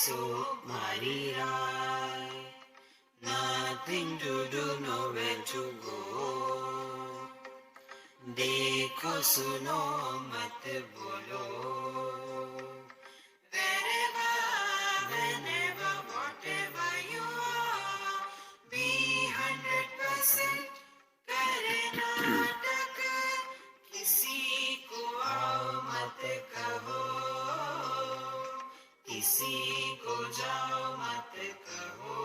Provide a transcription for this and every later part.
so mighty high. Nothing to do, nowhere to go. देखो सुनो मत बोलो. Wherever, whenever, whatever you are, be 100%. करे नाटक, किसी को आओ मत कहो, किसी को जाओ मत कहो.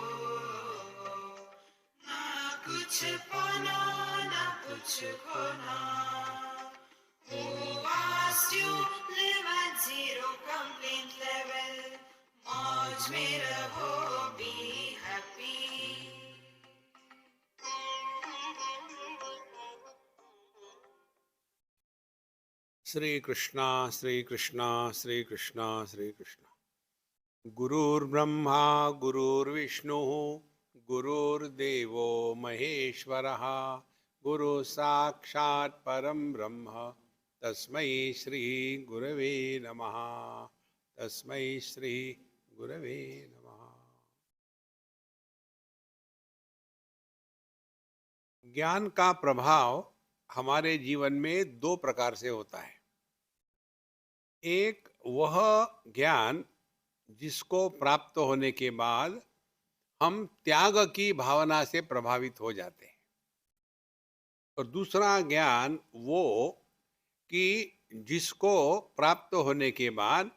ना कुछ पाना ना कुछ खोना. Who asked you live at zero complaint level? मौज में रहो, be happy. श्री कृष्णा श्री कृष्णा श्री कृष्णा श्री कृष्णा. गुरुर्ब्रह्मा गुरुर्विष्णु गुरुर्देवो महेश्वरः. गुरु साक्षात् परं ब्रह्म तस्मै श्री गुरवे नमः. तस्मै श्री गुरवे नमः. ज्ञान का प्रभाव हमारे जीवन में दो प्रकार से होता है. एक वह ज्ञान जिसको प्राप्त होने के बाद हम त्याग की भावना से प्रभावित हो जाते हैं, और दूसरा ज्ञान वो कि जिसको प्राप्त होने के बाद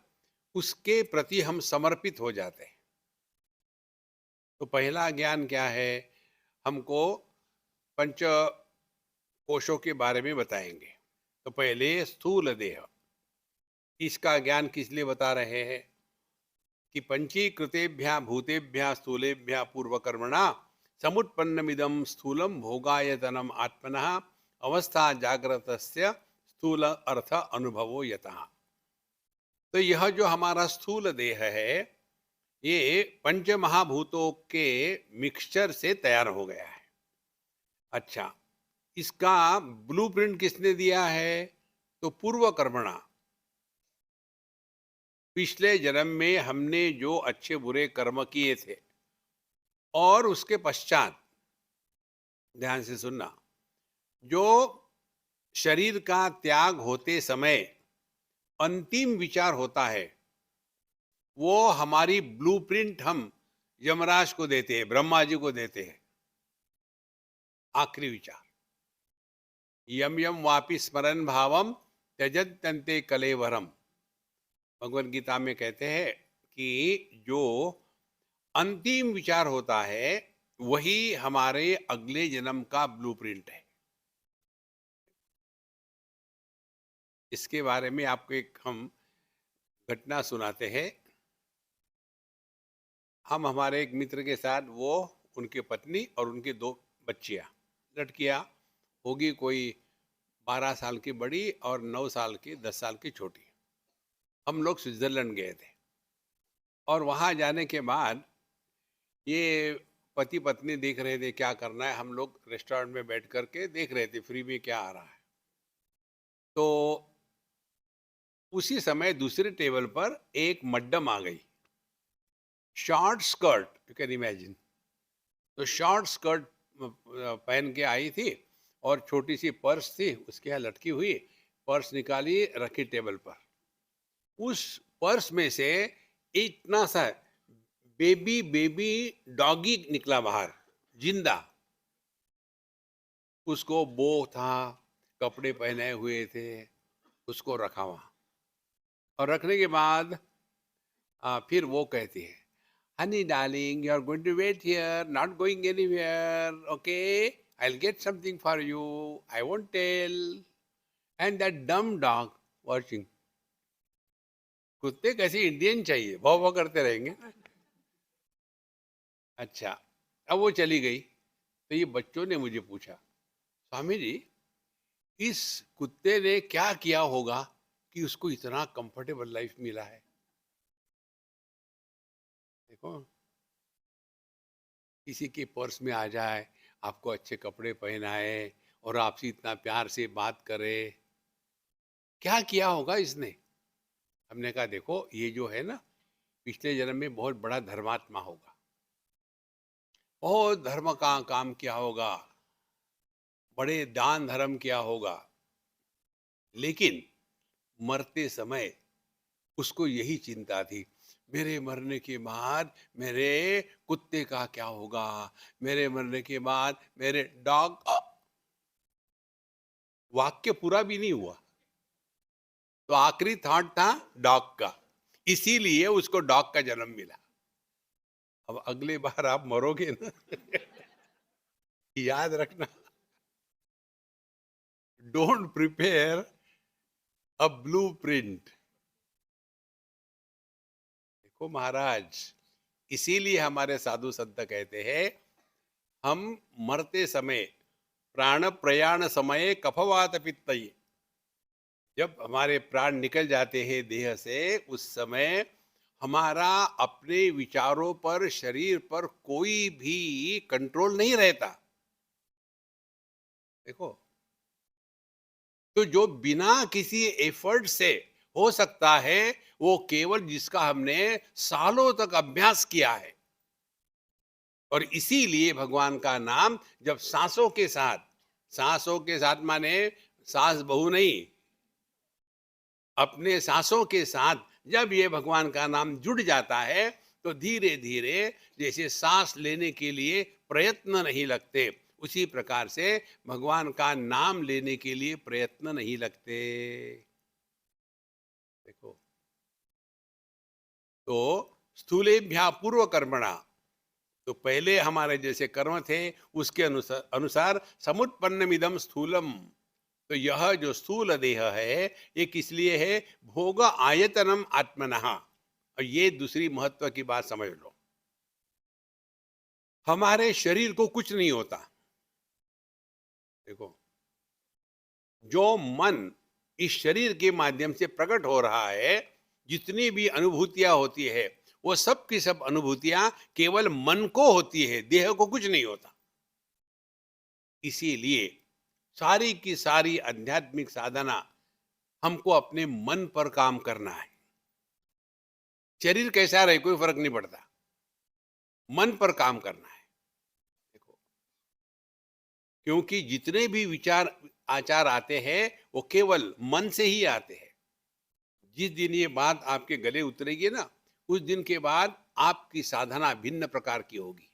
उसके प्रति हम समर्पित हो जाते हैं. तो पहला ज्ञान क्या है, हमको पंच कोशों के बारे में बताएंगे. तो पहले स्थूल देह, इसका ज्ञान किस लिए बता रहे हैं कि पंचीकृतेभ्यः भूतेभ्यः स्थूलेभ्यः पूर्वकर्मणा समुत्पन्नमिदं स्थूलम भोगायतनम आत्मनः अवस्था जागृतस्य स्थूल अर्थ अनुभवो यतः. तो यह जो हमारा स्थूल देह है, ये पंच महाभूतों के मिक्सचर से तैयार हो गया है. अच्छा, इसका ब्लूप्रिंट किसने दिया है? तो पूर्व कर्मणा, पिछले जन्म में हमने जो अच्छे बुरे कर्म किए थे, और उसके पश्चात, ध्यान से सुनना, जो शरीर का त्याग होते समय अंतिम विचार होता है, वो हमारी ब्लूप्रिंट हम यमराज को देते हैं, ब्रह्मा जी को देते हैं. आखिरी विचार, यम यम वापि स्मरण भावम त्यजत्यन्ते कलेवरम. भगवद गीता में कहते हैं कि जो अंतिम विचार होता है वही हमारे अगले जन्म का ब्लूप्रिंट है. इसके बारे में आपको एक हम घटना सुनाते हैं. हम हमारे एक मित्र के साथ, वो, उनकी पत्नी और उनकी दो बच्चियां, लड़कियां होगी कोई 12 साल की बड़ी और 9 साल की, 10 साल की छोटी. हम लोग स्विट्जरलैंड गए थे, और वहाँ जाने के बाद ये पति पत्नी देख रहे थे क्या करना है. हम लोग रेस्टोरेंट में बैठ करके देख रहे थे फ्री में क्या आ रहा है. तो उसी समय दूसरे टेबल पर एक मड्डम आ गई, short skirt, you can imagine. तो शॉर्ट स्कर्ट पहन के आई थी, और छोटी सी पर्स थी उसके यहाँ लटकी हुई. पर्स निकाली, रखी टेबल पर. उस पर्स में से इतना सा बेबी डॉगी निकला बाहर, जिंदा. उसको बो था, कपड़े पहने हुए थे, उसको रखा वहाँ. और रखने के बाद फिर वो कहती है, honey darling, you are going to wait here, not going anywhere, okay, I will get something for you, I won't tell. And that dumb dog watching. कुत्ते कैसे इंडियन चाहिए, भौ भौ करते रहेंगे. अच्छा, अब वो चली गई. तो ये बच्चों ने मुझे पूछा, स्वामी जी, इस कुत्ते ने क्या किया होगा कि उसको इतना कंफर्टेबल लाइफ मिला है. देखो, किसी के पर्स में आ जाए, आपको अच्छे कपड़े पहनाए और आपसे इतना प्यार से बात करे, क्या किया होगा इसने. हमने कहा देखो, ये जो है ना, पिछले जन्म में बहुत बड़ा धर्मात्मा होगा, बहुत धर्म का काम किया होगा, बड़े दान धर्म किया होगा, लेकिन मरते समय उसको यही चिंता थी, मेरे मरने के बाद मेरे कुत्ते का क्या होगा, मेरे मरने के बाद मेरे डॉग। वाक्य पूरा भी नहीं हुआ, तो आखिरी थॉट था डॉग का, इसीलिए उसको डॉग का जन्म मिला। अब अगले बार आप मरोगे ना, याद रखना, don't prepare a blue print. देखो महाराज, इसीलिए हमारे साधु संत कहते हैं, हम मरते समय प्राण प्रयाण समय कफवात पित्तई, जब हमारे प्राण निकल जाते हैं देह से, उस समय हमारा अपने विचारों पर, शरीर पर कोई भी कंट्रोल नहीं रहता। देखो, तो जो बिना किसी एफर्ट से हो सकता है, वो केवल जिसका हमने सालों तक अभ्यास किया है। और इसीलिए भगवान का नाम जब सांसों के साथ माने सास बहू नहीं, अपने सांसों के साथ जब ये भगवान का नाम जुड़ जाता है, तो धीरे धीरे जैसे सांस लेने के लिए प्रयत्न नहीं लगते, उसी प्रकार से भगवान का नाम लेने के लिए प्रयत्न नहीं लगते। देखो, तो स्थूलेभ्या पूर्व कर्मणा, तो पहले हमारे जैसे कर्म थे उसके अनुसार अनुसार समुत्पन्नमिदं स्थूलम, तो यह जो स्थूल देह है ये किस लिए है, भोग आयतनम आत्मनः। और ये दूसरी महत्व की बात समझ लो, हमारे शरीर को कुछ नहीं होता। देखो, जो मन इस शरीर के माध्यम से प्रकट हो रहा है, जितनी भी अनुभूतियां होती है, वो सब की सब अनुभूतियां केवल मन को होती है, देह को कुछ नहीं होता। इसीलिए सारी की सारी आध्यात्मिक साधना हमको अपने मन पर काम करना है। शरीर कैसा रहे कोई फर्क नहीं पड़ता, मन पर काम करना है। देखो, क्योंकि जितने भी विचार आचार आते हैं वो केवल मन से ही आते हैं। जिस दिन ये बात आपके गले उतरेगी ना, उस दिन के बाद आपकी साधना भिन्न प्रकार की होगी।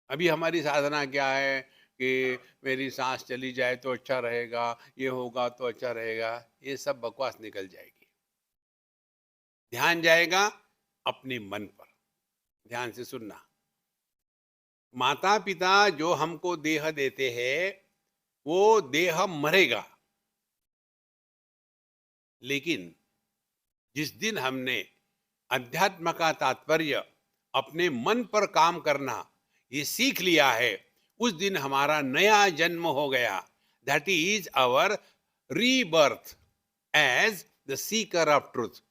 अभी हमारी साधना क्या है कि मेरी सांस चली जाए तो अच्छा रहेगा, ये होगा तो अच्छा रहेगा, ये सब बकवास निकल जाएगी। ध्यान जाएगा अपने मन पर। ध्यान से सुनना, माता पिता जो हमको देह देते हैं, वो देह मरेगा, लेकिन जिस दिन हमने अध्यात्म का तात्पर्य अपने मन पर काम करना ये सीख लिया है, उस दिन हमारा नया जन्म हो गया। That is our rebirth as the seeker of truth.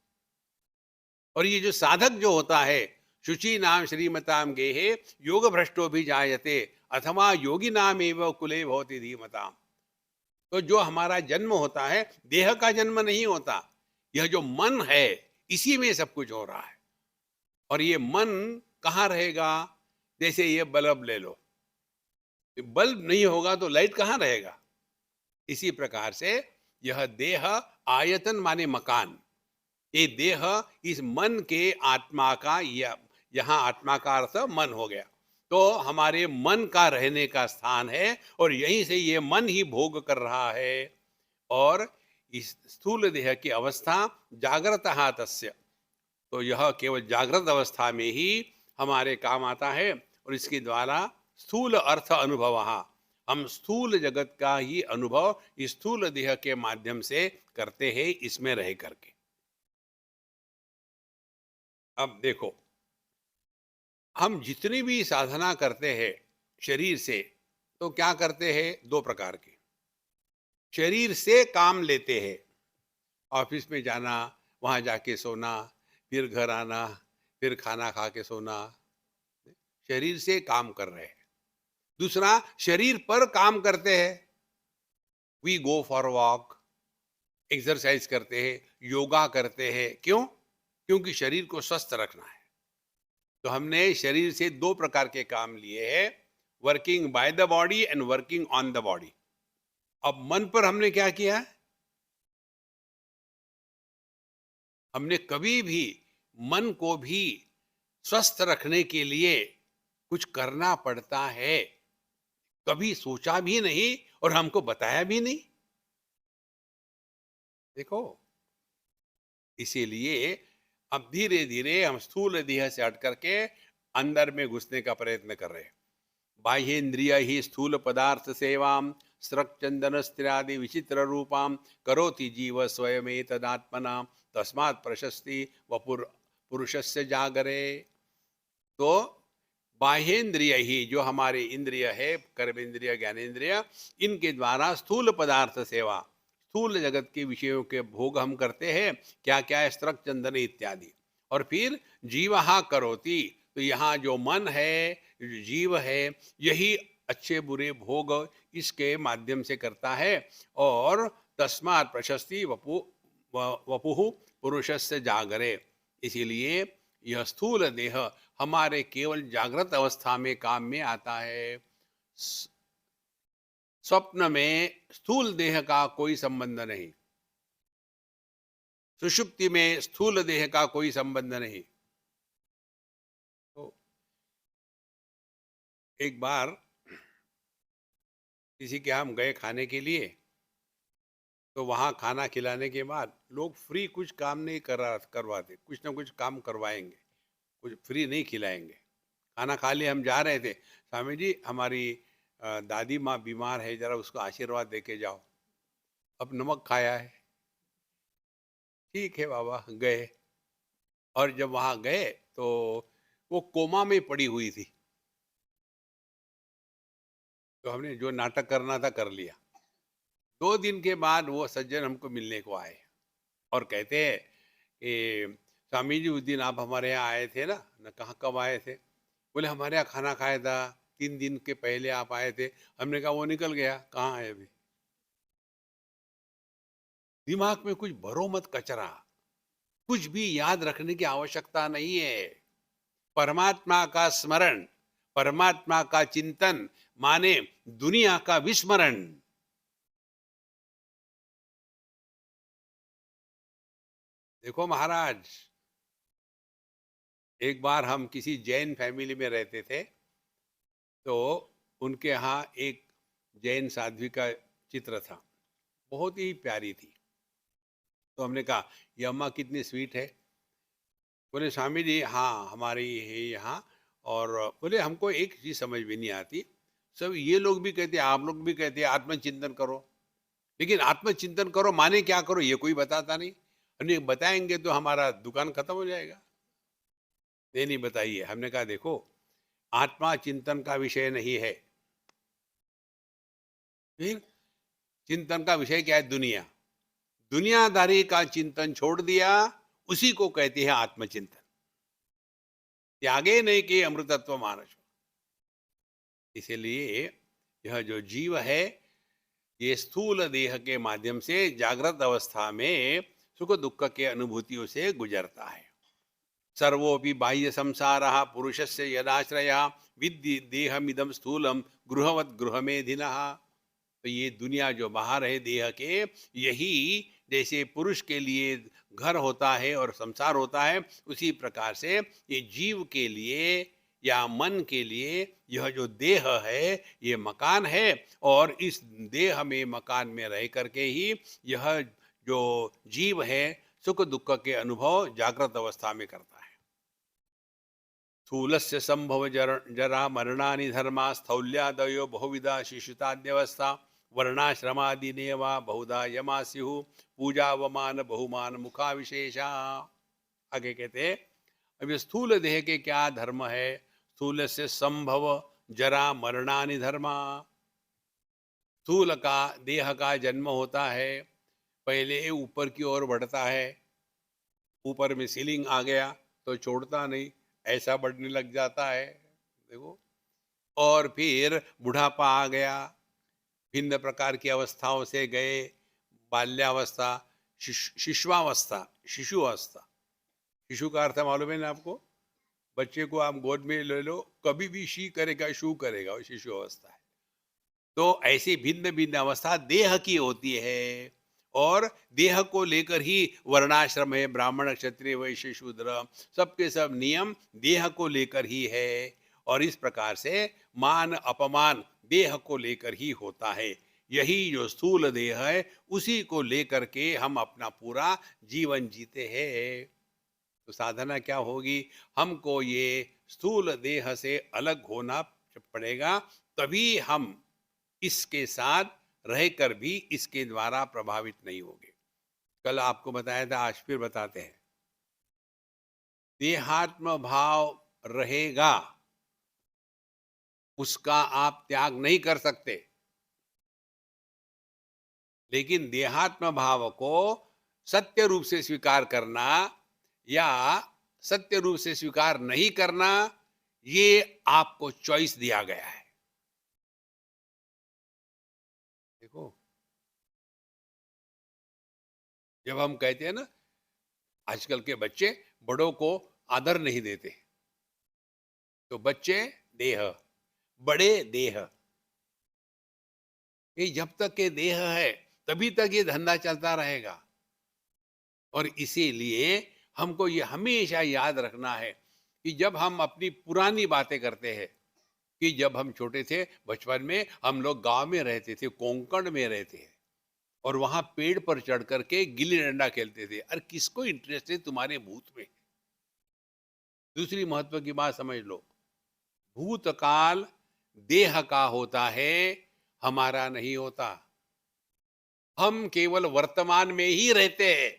और ये जो साधक जो होता है, शुचि नाम श्रीमताम गेहे योग भ्रष्टो भी जायते अथवा योगी नाम एवं कुले भवति धीमताम। तो जो हमारा जन्म होता है, देह का जन्म नहीं होता, यह जो मन है इसी में सब कुछ हो रहा है। और ये मन कहाँ रहेगा, जैसे ये बल्ब ले लो, बल्ब नहीं होगा तो लाइट कहाँ रहेगा। इसी प्रकार से यह देह आयतन माने मकान, ये देह इस मन के आत्मा का, यहाँ आत्मा का अर्थ मन हो गया, तो हमारे मन का रहने का स्थान है, और यहीं से ये मन ही भोग कर रहा है। और इस स्थूल देह की अवस्था जागृत तस्य, तो यह केवल जागृत अवस्था में ही हमारे काम आता है, और इसके द्वारा स्थूल अर्थ अनुभव, हम स्थूल जगत का ही अनुभव इस स्थूल देह के माध्यम से करते हैं, इसमें रह करके। अब देखो, हम जितनी भी साधना करते हैं शरीर से, तो क्या करते हैं, दो प्रकार के। शरीर से काम लेते हैं, ऑफिस में जाना, वहां जाके सोना, फिर घर आना, फिर खाना खा के सोना, शरीर से काम कर रहे हैं। दूसरा, शरीर पर काम करते हैं, we go for walk, exercise करते हैं, योगा करते हैं। क्यों? क्योंकि शरीर को स्वस्थ रखना है। तो हमने शरीर से दो प्रकार के काम लिए हैं, working by the body and working on the body. अब मन पर हमने क्या किया? हमने कभी भी मन को भी स्वस्थ रखने के लिए कुछ करना पड़ता है, कभी सोचा भी नहीं और हमको बताया भी नहीं। देखो, इसीलिए अब धीरे धीरे हम स्थूल देह से हट करके अंदर में घुसने का प्रयत्न कर रहे हैं। बाह्येन्द्रिय ही स्थूल पदार्थ सेवाम स्रक चंदन स्त्रियादि विचित्र रूपाम करोति जीव स्वयं तदात्मना तस्मात् प्रशस्ति वपुर पुरुषस्य जागरे। तो बाह्येन्द्रिय ही, जो हमारे इंद्रिय है, कर्मेंद्रिय ज्ञानेन्द्रिय, इनके द्वारा स्थूल पदार्थ सेवा, स्थूल जगत के विषयों के भोग हम करते हैं। क्या क्या है? स्त्रक चंदन इत्यादि। और फिर जीवहा करोति, तो यहाँ जो मन है, जो जीव है, यही अच्छे बुरे भोग इसके माध्यम से करता है। और तस्मात् प्रशस्ति वपुः पुरुषस्य जागरे। इसीलिए यह स्थूल देह हमारे केवल जागृत अवस्था में काम में आता है। स्वप्न में स्थूल देह का कोई संबंध नहीं, सुषुप्ति में स्थूल देह का कोई संबंध नहीं। तो एक बार किसी के हम गए खाने के लिए, तो वहाँ खाना खिलाने के बाद लोग फ्री कुछ काम नहीं करवाते, कुछ ना कुछ काम करवाएंगे, कुछ फ्री नहीं खिलाएंगे। खाना खा लिए हम जा रहे थे, स्वामी जी हमारी दादी माँ बीमार है, जरा उसको आशीर्वाद दे के जाओ। अब नमक खाया है, ठीक है बाबा, गए। और जब वहाँ गए तो वो कोमा में पड़ी हुई थी। तो हमने जो नाटक करना था कर लिया। 2 दिन के बाद वो सज्जन हमको मिलने को आए और कहते हैं कि स्वामी जी उस दिन आप हमारे यहाँ आए थे ना। न कहाँ, कब आए थे? बोले हमारे यहाँ खाना खाया था, 3 दिन के पहले आप आए थे। हमने कहा वो निकल गया, कहाँ है अभी? दिमाग में कुछ भरो मत कचरा, कुछ भी याद रखने की आवश्यकता नहीं है। परमात्मा का स्मरण, परमात्मा का चिंतन माने दुनिया का विस्मरण। देखो महाराज, एक बार हम किसी जैन फैमिली में रहते थे, तो उनके यहाँ एक जैन साध्वी का चित्र था, बहुत ही प्यारी थी। तो हमने कहा ये अम्मा कितनी स्वीट है। बोले स्वामी जी हाँ हमारी है यहाँ। और बोले हमको एक चीज़ समझ में नहीं आती, सब ये लोग भी कहते हैं, आप लोग भी कहते हैं आत्मचिंतन करो, लेकिन आत्मचिंतन करो माने क्या करो ये कोई बताता नहीं। हमने बताएंगे तो हमारा दुकान खत्म हो जाएगा। नहीं बताइए। हमने कहा देखो, आत्मा चिंतन का विषय नहीं है। फिर चिंतन का विषय क्या है? दुनिया। दुनियादारी का चिंतन छोड़ दिया, उसी को कहते हैं आत्मचिंतन। त्यागे नहीं कि अमृतत्व मानस। इसलिए यह जो जीव है, ये स्थूल देह के माध्यम से जागृत अवस्था में सुख दुख के अनुभूतियों से गुजरता है। सर्वोपि बाह्य संसारः पुरुषस्य यदाश्रयः विद्धि देहमिदं स्थूलम गृहवत् गृहमेधिनः। तो ये दुनिया जो बाहर है देह के, यही जैसे पुरुष के लिए घर होता है और संसार होता है, उसी प्रकार से ये जीव के लिए या मन के लिए यह जो देह है ये मकान है। और इस देह में, मकान में रह करके ही यह जो जीव है सुख दुख के अनुभव जागृत अवस्था में करता है। स्थूलस्य संभव जरा मरणानि धर्मा स्थौल्यादयो बहुविधा शिशुताद्यवस्था वर्णाश्रमादिनेवा बहुधा यमा स्युः पूजा वमान बहुमान मुखा विशेषा। आगे कहते हैं अब ये स्थूल देह के क्या धर्म है? स्थूल से संभव जरा मरणानि धर्मा। स्थूल का देह का जन्म होता है, पहले ऊपर की ओर बढ़ता है, ऊपर में सीलिंग आ गया तो छोड़ता नहीं, ऐसा बढ़ने लग जाता है। देखो, और फिर बुढ़ापा आ गया, भिन्न प्रकार की अवस्थाओं से गए, बाल्यावस्था, शिशुअवस्था, शिशु अवस्था, शिशु का अर्थ मालूम है ना आपको? बच्चे को आप गोद में ले लो, कभी भी शी करेगा, शू करेगा, वो शिशु अवस्था है। तो ऐसी भिन्न भिन्न अवस्था देह की होती है, और देह को लेकर ही वर्णाश्रम है, ब्राह्मण क्षत्रिय वैश्य शूद्र, सबके सब नियम देह को लेकर ही है। और इस प्रकार से मान अपमान देह को लेकर ही होता है। यही जो स्थूल देह है, उसी को लेकर के हम अपना पूरा जीवन जीते हैं। तो साधना क्या होगी? हमको ये स्थूल देह से अलग होना पड़ेगा, तभी हम इसके साथ रहकर भी इसके द्वारा प्रभावित नहीं होंगे। कल आपको बताया था, आज फिर बताते हैं। देहात्म भाव रहेगा, उसका आप त्याग नहीं कर सकते, लेकिन देहात्म भाव को सत्य रूप से स्वीकार करना या सत्य रूप से स्वीकार नहीं करना, ये आपको चॉइस दिया गया है। देखो, जब हम कहते हैं ना, आजकल के बच्चे बड़ों को आदर नहीं देते, तो बच्चे देह, बड़े देह, ये जब तक के देह है तभी तक ये धंधा चलता रहेगा। और इसीलिए हमको ये हमेशा याद रखना है कि जब हम अपनी पुरानी बातें करते हैं, कि जब हम छोटे थे, बचपन में हम लोग गांव में रहते थे, कोंकण में रहते हैं, और वहां पेड़ पर चढ़ करके गिल्ली डंडा खेलते थे। अरे किसको इंटरेस्ट है तुम्हारे भूत में? दूसरी महत्व की बात समझ लो, भूतकाल देह का होता है, हमारा नहीं होता। हम केवल वर्तमान में ही रहते हैं,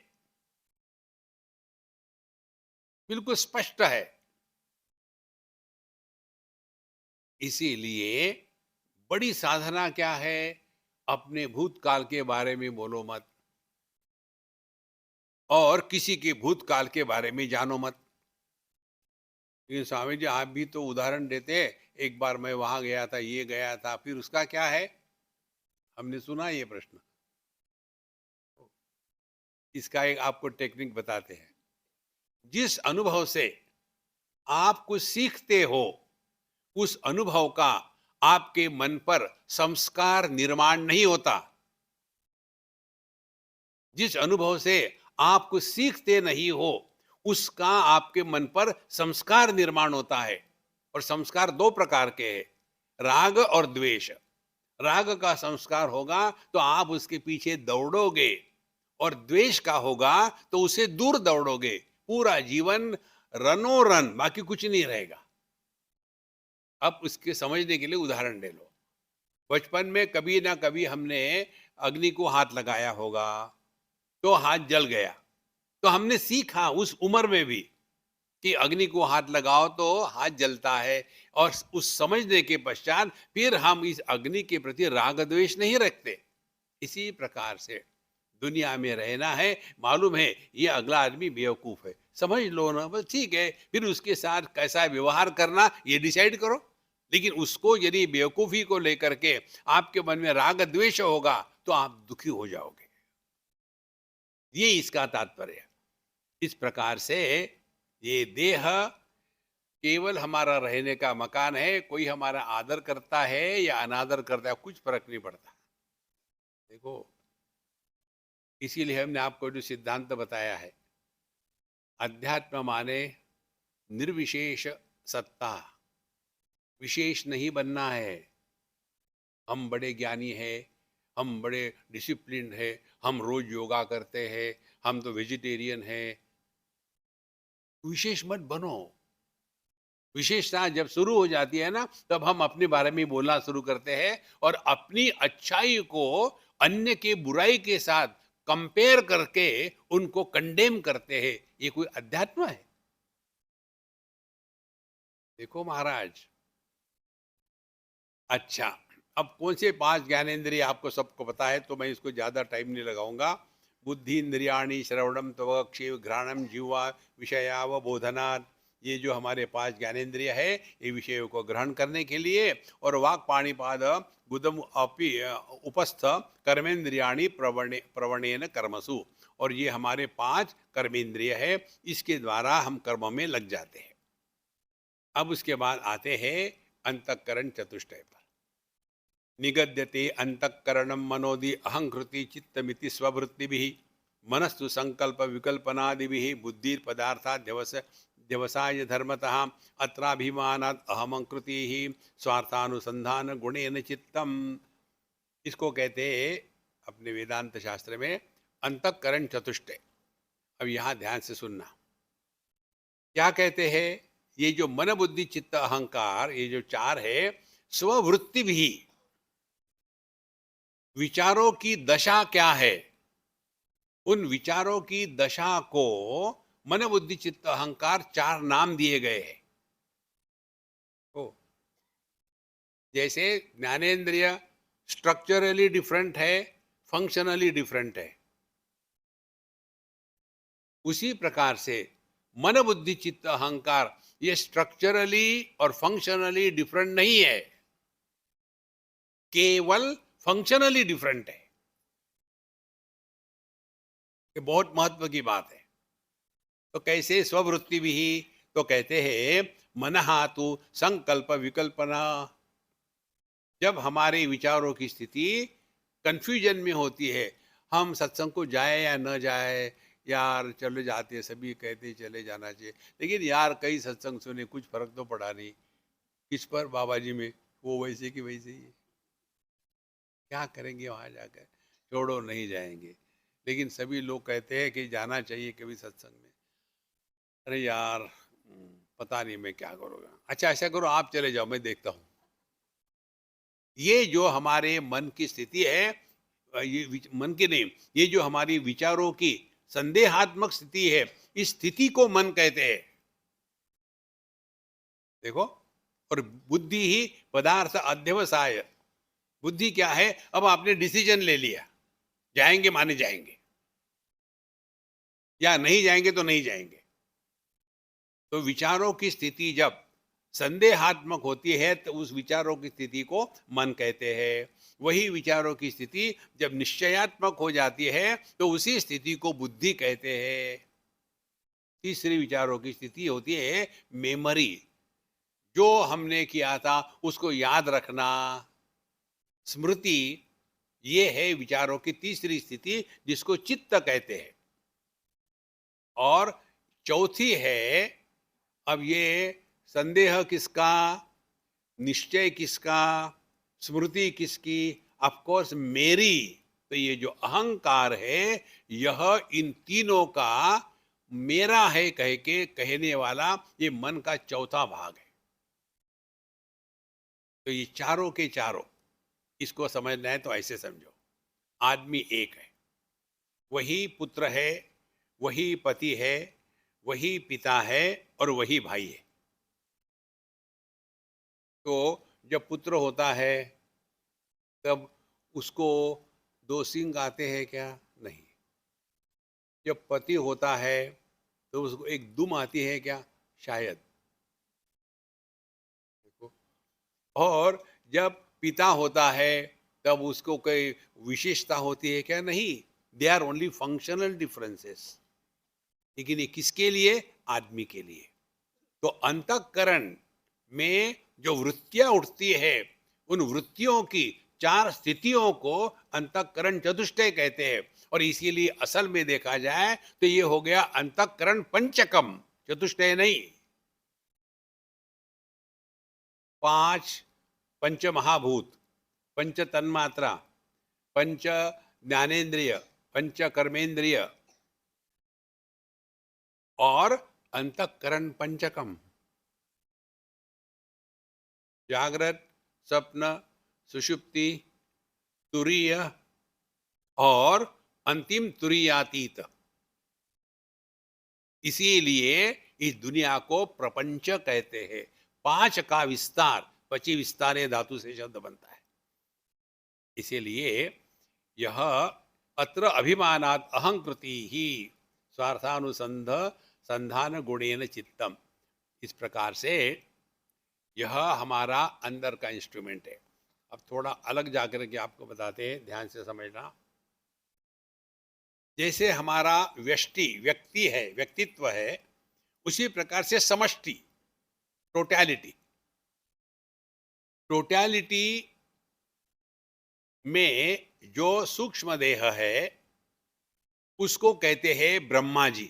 बिल्कुल स्पष्ट है। इसीलिए बड़ी साधना क्या है? अपने भूतकाल के बारे में बोलो मत, और किसी के भूतकाल के बारे में जानो मत। लेकिन स्वामी जी, आप भी तो उदाहरण देते हैं, एक बार मैं वहां गया था, ये गया था, फिर उसका क्या है? हमने सुना ये प्रश्न। इसका एक आपको टेक्निक बताते हैं। जिस अनुभव से आप कुछ सीखते हो, उस अनुभव का आपके मन पर संस्कार निर्माण नहीं होता। जिस अनुभव से आप कुछ सीखते नहीं हो, उसका आपके मन पर संस्कार निर्माण होता है। और संस्कार दो प्रकार के हैं, राग और द्वेष। राग का संस्कार होगा तो आप उसके पीछे दौड़ोगे, और द्वेष का होगा तो उसे दूर दौड़ोगे। पूरा जीवन रनो रन, बाकी कुछ नहीं रहेगा। अब उसके समझने के लिए उदाहरण ले लो। बचपन में कभी ना कभी हमने अग्नि को हाथ लगाया होगा, तो हाथ जल गया, तो हमने सीखा उस उम्र में भी कि अग्नि को हाथ लगाओ तो हाथ जलता है। और उस समझने के पश्चात फिर हम इस अग्नि के प्रति राग द्वेष नहीं रखते। इसी प्रकार से दुनिया में रहना है, मालूम है ये अगला आदमी बेवकूफ है, समझ लो ना, बस ठीक है, फिर उसके साथ कैसा व्यवहार करना ये डिसाइड करो। लेकिन उसको यदि बेवकूफी को लेकर के आपके मन में राग द्वेष होगा, तो आप दुखी हो जाओगे। ये इसका तात्पर्य है। इस प्रकार से ये देह केवल हमारा रहने का मकान है। कोई हमारा आदर करता है या अनादर करता है, कुछ फर्क नहीं पड़ता। देखो, इसीलिए हमने आपको जो सिद्धांत बताया है, अध्यात्म माने निर्विशेष सत्ता, विशेष नहीं बनना है। हम बड़े ज्ञानी हैं, हम बड़े डिसिप्लिन है, हम रोज योगा करते हैं, हम तो वेजिटेरियन हैं। विशेष मत बनो। विशेषता जब शुरू हो जाती है ना, तब हम अपने बारे में बोलना शुरू करते हैं, और अपनी अच्छाई को अन्य के बुराई के साथ कंपेयर करके उनको कंडेम करते हैं। ये कोई अध्यात्म है? देखो महाराज, अच्छा, अब कौन से 5 ज्ञानेंद्रिय आपको सबको पता है, तो मैं इसको ज्यादा टाइम नहीं लगाऊंगा। बुद्धि इंद्रियाणि श्रवणम त्वक्षेव घ्राणम जिह्वा विषयावबोधनात्। ये जो हमारे 5 ज्ञानेंद्रिय है, ये विषयों को ग्रहण करने के लिए, और वाक पाणिपाद बुधम अपि उपस्थ कर्मेंद्रियाणि प्रवणेन कर्मसु, और ये हमारे 5 कर्मेंद्रिय है, इसके द्वारा हम कर्म में लग जाते हैं। अब उसके बाद आते हैं अंतःकरण चतुष्टय पर। निगद्यते अंतःकरणम मनोदि अहंकृति चित्तमिति स्ववृत्तिभिः मनस्तु संकल्प विकल्पनादिभिः बुद्धिर्पदार्थाध्यवसाय धर्मतः अत्राभिमानात् अहमकृतिः स्वार्थानुसंधान गुणेन चित्तम। इसको कहते हैं अपने वेदांत शास्त्र में अंतःकरण चतुष्टय। अब यहाँ ध्यान से सुनना, क्या कहते हैं? ये जो मन बुद्धि चित्त अहंकार, ये जो 4 है, स्ववृत्ति भी, विचारों की दशा क्या है, उन विचारों की दशा को मन बुद्धि चित्त अहंकार 4 नाम दिए गए हैं। ओ, जैसे ज्ञानेंद्रिय स्ट्रक्चरली डिफरेंट है, फंक्शनली डिफरेंट है, उसी प्रकार से मन बुद्धि चित्त अहंकार ये स्ट्रक्चरली और फंक्शनली डिफरेंट नहीं है, केवल फंक्शनली डिफरेंट है। ये बहुत महत्व की बात है। तो कैसे स्ववृत्ति भी, तो कहते हैं मनहा तु संकल्प विकल्पना। जब हमारे विचारों की स्थिति कंफ्यूजन में होती है, हम सत्संग को जाए या न जाए, यार चले जाते, सभी कहते चले जाना चाहिए, लेकिन यार कई सत्संग सुने, कुछ फर्क तो पड़ा नहीं। किस पर? बाबा जी में। वो वैसे की वैसे ही है, क्या करेंगे वहां जाकर, छोड़ो नहीं जाएंगे। लेकिन सभी लोग कहते हैं कि जाना चाहिए कभी सत्संग में। अरे यार पता नहीं मैं क्या करूँगा। अच्छा ऐसा करो, आप चले जाओ, मैं देखता हूँ। ये जो हमारे मन की स्थिति है, ये मन की नहीं, ये जो हमारी विचारों की संदेहात्मक स्थिति है, इस स्थिति को मन कहते हैं। देखो, और बुद्धि ही पदार्थ अध्यवसाय। बुद्धि क्या है? अब आपने डिसीजन ले लिया, जाएंगे माने जाएंगे, या नहीं जाएंगे तो नहीं जाएंगे। तो विचारों की स्थिति जब संदेहात्मक होती है तो उस विचारों की स्थिति को मन कहते हैं। वही विचारों की स्थिति जब निश्चयात्मक हो जाती है तो उसी स्थिति को बुद्धि कहते हैं। तीसरी विचारों की स्थिति होती है मेमोरी, जो हमने किया था उसको याद रखना, स्मृति। ये है विचारों की तीसरी स्थिति, जिसको चित्त कहते हैं। और चौथी है, अब ये संदेह किसका, निश्चय किसका, स्मृति किसकी? ऑफ कोर्स मेरी। तो ये जो अहंकार है, यह इन तीनों का मेरा है कह के कहने वाला ये मन का चौथा भाग है। तो ये चारों के चारों, इसको समझना है तो ऐसे समझो, आदमी एक है, वही पुत्र है, वही पति है, वही पिता है और वही भाई है। तो जब पुत्र होता है तब उसको 2 सींग आते हैं क्या? नहीं। जब पति होता है तो उसको एक दुम आती है क्या? शायद। देखो, और जब पिता होता है तब उसको कोई विशेषता होती है क्या? नहीं। They are only functional differences. लेकिन ये किसके लिए? आदमी के लिए। तो अंतःकरण में जो वृत्तियां उठती है, उन वृत्तियों की 4 स्थितियों को अंतःकरण चतुष्टय कहते हैं। और इसीलिए असल में देखा जाए तो ये हो गया अंतःकरण पंचकम, चतुष्टय नहीं। 5 पंच महाभूत, पंच तन्मात्रा, पंच ज्ञानेन्द्रिय, पंच कर्मेंद्रिय और अंतःकरण पंचकम। जागृत, स्वप्न, सुषुप्ति, तुरीय और अंतिम तुरीयातीत। इसीलिए इस दुनिया को प्रपंच कहते हैं। 5 का विस्तार, पची विस्तारे धातु से शब्द बनता है। इसीलिए यह अत्र अभिमानात् अहंकृति ही स्वार्थानुसंध संधान गुणेन चित्तम। इस प्रकार से यह हमारा अंदर का इंस्ट्रूमेंट है। अब थोड़ा अलग जाकर के आपको बताते हैं, ध्यान से समझना। जैसे हमारा व्यक्ति है, व्यक्तित्व है, उसी प्रकार से समष्टि, टोटैलिटी, टोटैलिटी में जो सूक्ष्म देह है उसको कहते हैं ब्रह्मा जी,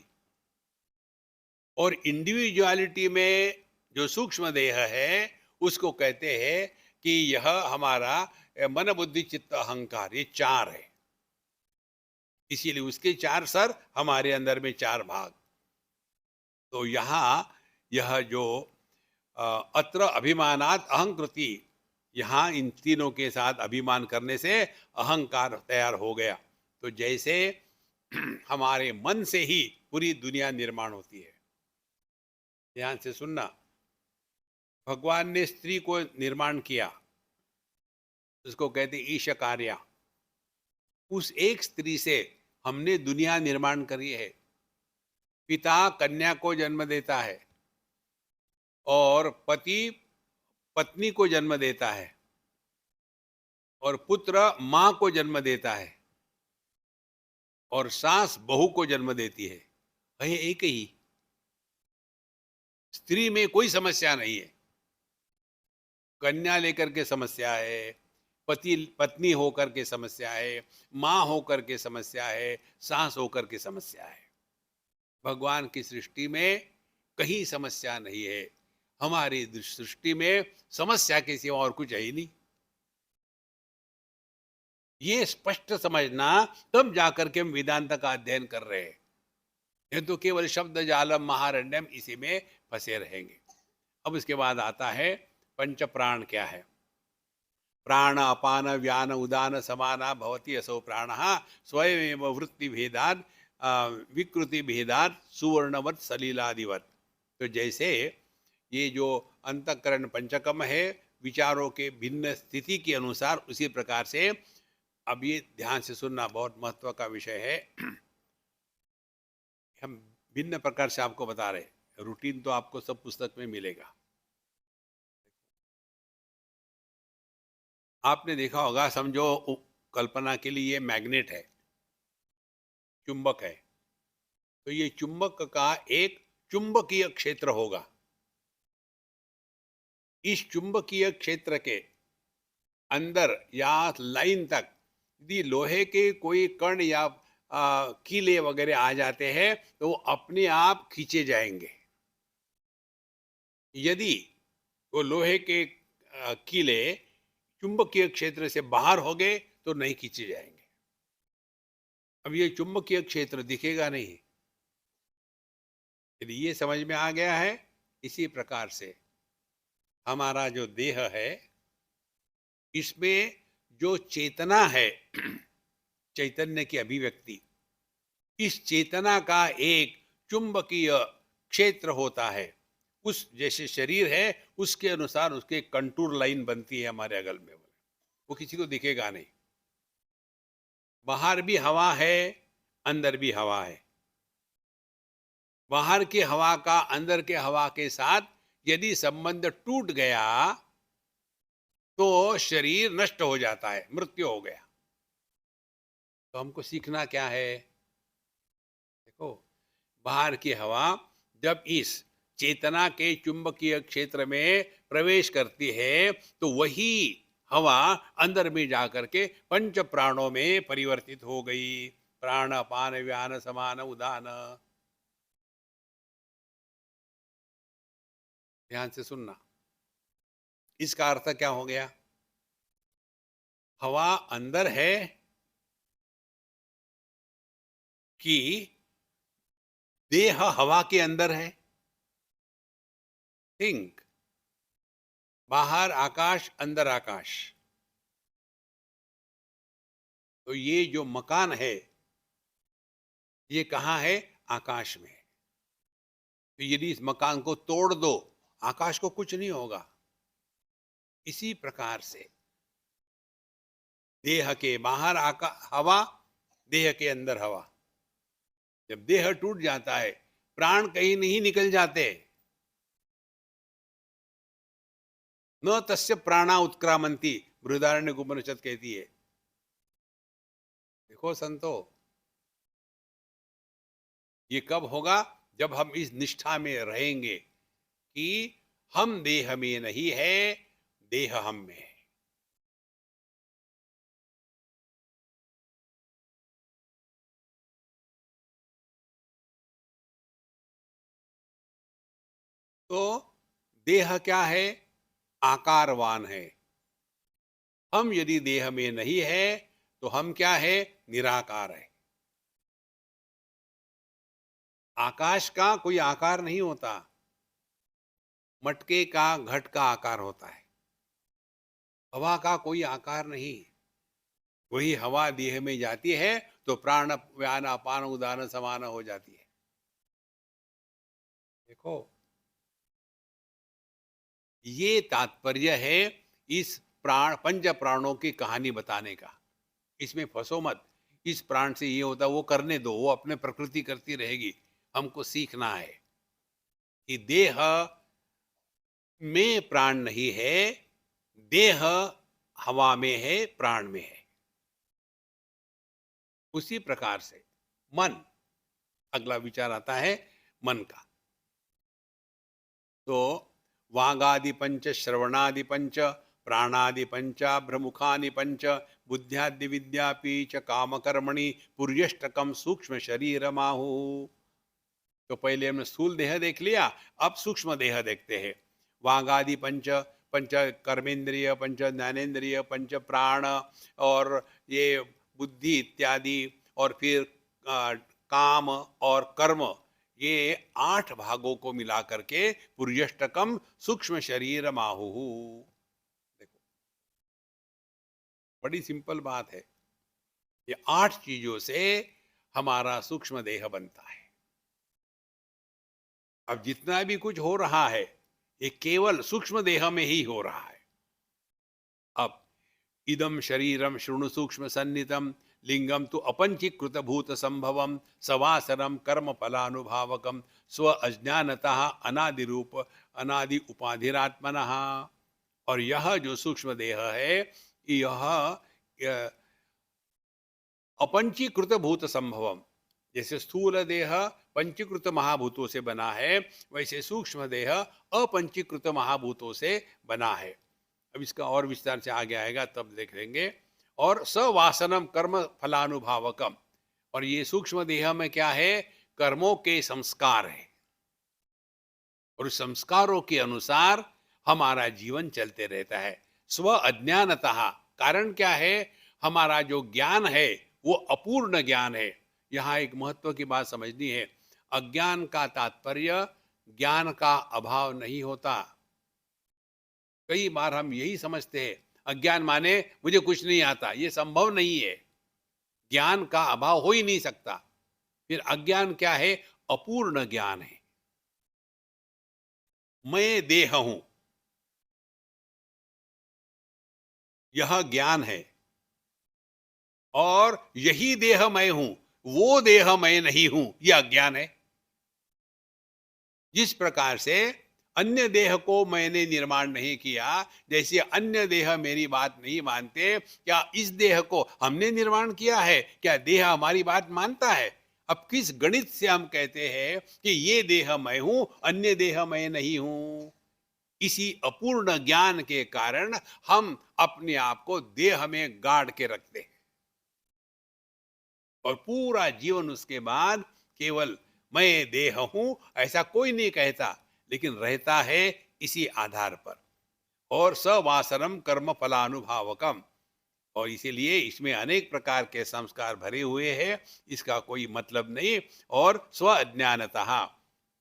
और इंडिविजुअलिटी में जो सूक्ष्म देह है उसको कहते हैं कि यह हमारा मन बुद्धि चित्त अहंकार, ये चार है। इसीलिए उसके चार सर, हमारे अंदर में चार भाग। तो यहाँ यह जो अत्र अभिमानात अहंकृति, यहाँ इन तीनों के साथ अभिमान करने से अहंकार तैयार हो गया। तो जैसे हमारे मन से ही पूरी दुनिया निर्माण होती है। ध्यान से सुनना, भगवान ने स्त्री को निर्माण किया, उसको कहते ईश कार्या। उस एक स्त्री से हमने दुनिया निर्माण करी है। पिता कन्या को जन्म देता है और पति पत्नी को जन्म देता है और पुत्र मां को जन्म देता है और सास बहू को जन्म देती है। वही एक ही, स्त्री में कोई समस्या नहीं है। कन्या लेकर के समस्या है, पति पत्नी होकर के समस्या है, मां होकर के समस्या है, सास होकर के समस्या है। भगवान की सृष्टि में कहीं समस्या नहीं है। हमारी सृष्टि में समस्या के सिवा और कुछ है ही नहीं। ये स्पष्ट समझना, तब जाकर के हम वेदांत का अध्ययन कर रहे हैं। ये तो केवल शब्द जालम महारण्यम, इसी में फंसे रहेंगे। अब इसके बाद आता है पंच प्राण क्या है। प्राण अपान व्यान उदान समाना भवति असौ प्राणः स्वयमेव वृत्ति भेदाद विकृति भेदाद सुवर्णवत सलीलादिवत। तो जैसे ये जो अंतःकरण पंचकम है, विचारों के भिन्न स्थिति के अनुसार, उसी प्रकार से अब ये ध्यान से सुनना, बहुत महत्व का विषय है। हम भिन्न प्रकार से आपको बता रहे, रूटीन तो आपको सब पुस्तक में मिलेगा। आपने देखा होगा, समझो कल्पना के लिए ये मैग्नेट है, चुंबक है। तो ये चुंबक का एक चुंबकीय क्षेत्र होगा। इस चुंबकीय क्षेत्र के अंदर या लाइन तक यदि लोहे के कोई कण या कीले वगैरह आ जाते हैं तो वो अपने आप खींचे जाएंगे। यदि वो लोहे के कीले चुंबकीय क्षेत्र से बाहर हो गए तो नहीं खींचे जाएंगे। अब ये चुंबकीय क्षेत्र दिखेगा नहीं। यदि ये समझ में आ गया है, इसी प्रकार से हमारा जो देह है, इसमें जो चेतना है, चैतन्य की अभिव्यक्ति, इस चेतना का एक चुंबकीय क्षेत्र होता है। उस जैसे शरीर है उसके अनुसार उसके कंटूर लाइन बनती है हमारे अगल में, वो किसी को दिखेगा नहीं। बाहर भी हवा है, अंदर भी हवा है। बाहर की हवा का अंदर के हवा के साथ यदि संबंध टूट गया तो शरीर नष्ट हो जाता है, मृत्यु हो गया। तो हमको सीखना क्या है? देखो, बाहर की हवा जब इस चेतना के चुंबकीय क्षेत्र में प्रवेश करती है तो वही हवा अंदर में जाकर के पंच प्राणों में परिवर्तित हो गई। प्राण अपान व्यान समान उदान। ध्यान से सुनना, इसका अर्थ क्या हो गया? हवा अंदर है कि देह हवा के अंदर है? थिंक, बाहर आकाश, अंदर आकाश। तो ये जो मकान है ये कहाँ है? आकाश में। तो यदि इस मकान को तोड़ दो, आकाश को कुछ नहीं होगा। इसी प्रकार से देह के बाहर हवा, देह के अंदर हवा। जब देह टूट जाता है, प्राण कहीं नहीं निकल जाते। न तस्य प्राणा उत्क्रामंती, बृहदारण्यक उपनिषद कहती है। देखो संतो, ये कब होगा? जब हम इस निष्ठा में रहेंगे कि हम देह में नहीं है, देह हम में है। तो देह क्या है? आकारवान है। हम यदि देह में नहीं है तो हम क्या है? निराकार है। आकाश का कोई आकार नहीं होता, मटके का घट का आकार होता है। हवा का कोई आकार नहीं। वही हवा देह में जाती है तो प्राण व्यान अपान उदान समान हो जाती है। देखो, ये तात्पर्य है इस प्राण पंच प्राणों की कहानी बताने का। इसमें फंसो मत। इस प्राण से ये होता, वो करने दो, वो अपने प्रकृति करती रहेगी। हमको सीखना है कि देह में प्राण नहीं है, देह हवा में है, प्राण में है। उसी प्रकार से मन, अगला विचार आता है मन का। तो वागादि पंच, श्रवणादि पंच, प्राणादि पंच, भ्रमुखानि पंच, बुद्ध्यादि विद्यापि च कामकर्मणि पुर्यष्टकम सूक्ष्म शरीर माहु। तो पहले हमने स्थूल देह देख लिया, अब सूक्ष्म देह देखते हैं। वागादि पंच, पंच कर्मेंद्रिय, पंच ज्ञानेन्द्रिय, पंच प्राण, और ये बुद्धि इत्यादि, और फिर काम और कर्म, ये 8 भागों को मिला करके पुर्यष्टकम सूक्ष्म शरीर माहु। देखो, बड़ी सिंपल बात है। ये 8 चीजों से हमारा सूक्ष्म देह बनता है। अब जितना भी कुछ हो रहा है, ये केवल सूक्ष्म देह में ही हो रहा है। अब इदम शरीरम शृणु सूक्ष्म सन्नितम लिंगम तो अपंचीकृत भूत संभवम सवासरम कर्म फलानुभावकम स्व अज्ञानतः अनादि रूप अनादि उपाधिरात्मनः। और यह जो सूक्ष्म देह है, यह अपंचीकृत भूत संभवम, जैसे स्थूल देह पंचीकृत महाभूतों से बना है, वैसे सूक्ष्म देह अपंचीकृत महाभूतों से बना है। अब इसका और विस्तार से आगे आएगा, तब देख लेंगे। और सवासनम कर्म फलानुभावकम, और ये सूक्ष्म देह में क्या है? कर्मों के संस्कार है, और उस संस्कारों के अनुसार हमारा जीवन चलते रहता है। स्व अज्ञानतः, कारण क्या है? हमारा जो ज्ञान है वो अपूर्ण ज्ञान है। यहाँ एक महत्व की बात समझनी है। अज्ञान का तात्पर्य ज्ञान का अभाव नहीं होता। कई बार हम यही समझते हैं, अज्ञान माने मुझे कुछ नहीं आता। ये संभव नहीं है। ज्ञान का अभाव हो ही नहीं सकता। फिर अज्ञान क्या है? अपूर्ण ज्ञान है। मैं देह हूं, यह ज्ञान है, और यही देह मैं हूं, वो देह मैं नहीं हूं, यह अज्ञान है। जिस प्रकार से अन्य देह को मैंने निर्माण नहीं किया, जैसे अन्य देह मेरी बात नहीं मानते, क्या इस देह को हमने निर्माण किया है? क्या देह हमारी बात मानता है? अब किस गणित से हम कहते हैं कि ये देह मैं हूं, अन्य देह मैं नहीं हूं? इसी अपूर्ण ज्ञान के कारण हम अपने आप को देह में गाड़ के रखते हैं, और पूरा जीवन उसके बाद केवल मैं देह हूं ऐसा कोई नहीं कहता, लेकिन रहता है इसी आधार पर। और सवासरम कर्म फलानुभावकम, और इसीलिए इसमें अनेक प्रकार के संस्कार भरे हुए हैं, इसका कोई मतलब नहीं। और स्व अज्ञानतः,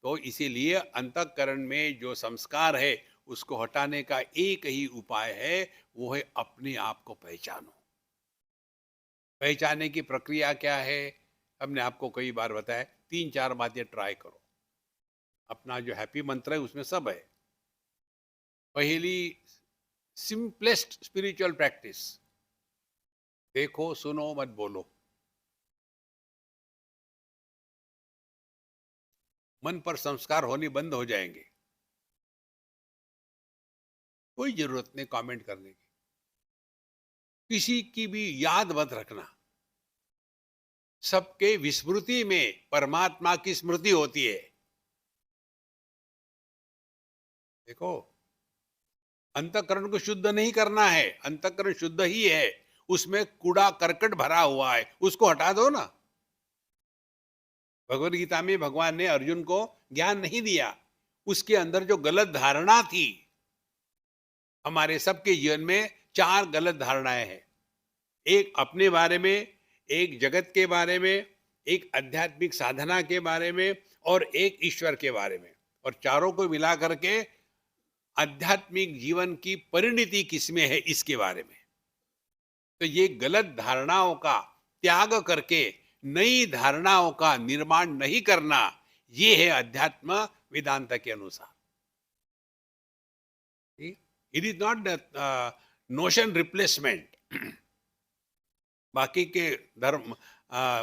तो इसीलिए अंतःकरण में जो संस्कार है उसको हटाने का एक ही उपाय है, वो है अपने आप को पहचानो। पहचानने की प्रक्रिया क्या है? हमने आपको कई बार बताया, 3-4 बातें ट्राई करो। अपना जो हैप्पी मंत्र है उसमें सब है। पहली, सिंपलेस्ट स्पिरिचुअल प्रैक्टिस, देखो सुनो मत बोलो। मन पर संस्कार होने बंद हो जाएंगे। कोई जरूरत नहीं कमेंट करने की। किसी की भी याद मत रखना। सबके विस्मृति में परमात्मा की स्मृति होती है। देखो, अंतःकरण को शुद्ध नहीं करना है, अंतःकरण शुद्ध ही है, उसमें कूड़ा करकट भरा हुआ है, उसको हटा दो ना। भगवत गीता में भगवान ने अर्जुन को ज्ञान नहीं दिया, उसके अंदर जो गलत धारणा थी। हमारे सबके जीवन में चार गलत धारणाएं हैं, एक अपने बारे में, एक जगत के बारे में, एक आध्यात्मिक साधना के बारे में, और एक ईश्वर के बारे में। और चारों को मिला करके आध्यात्मिक जीवन की परिणति किसमें है, इसके बारे में। तो ये गलत धारणाओं का त्याग करके नई धारणाओं का निर्माण नहीं करना, ये है अध्यात्म वेदांत के अनुसार। It is not the notion replacement. बाकी के धर्म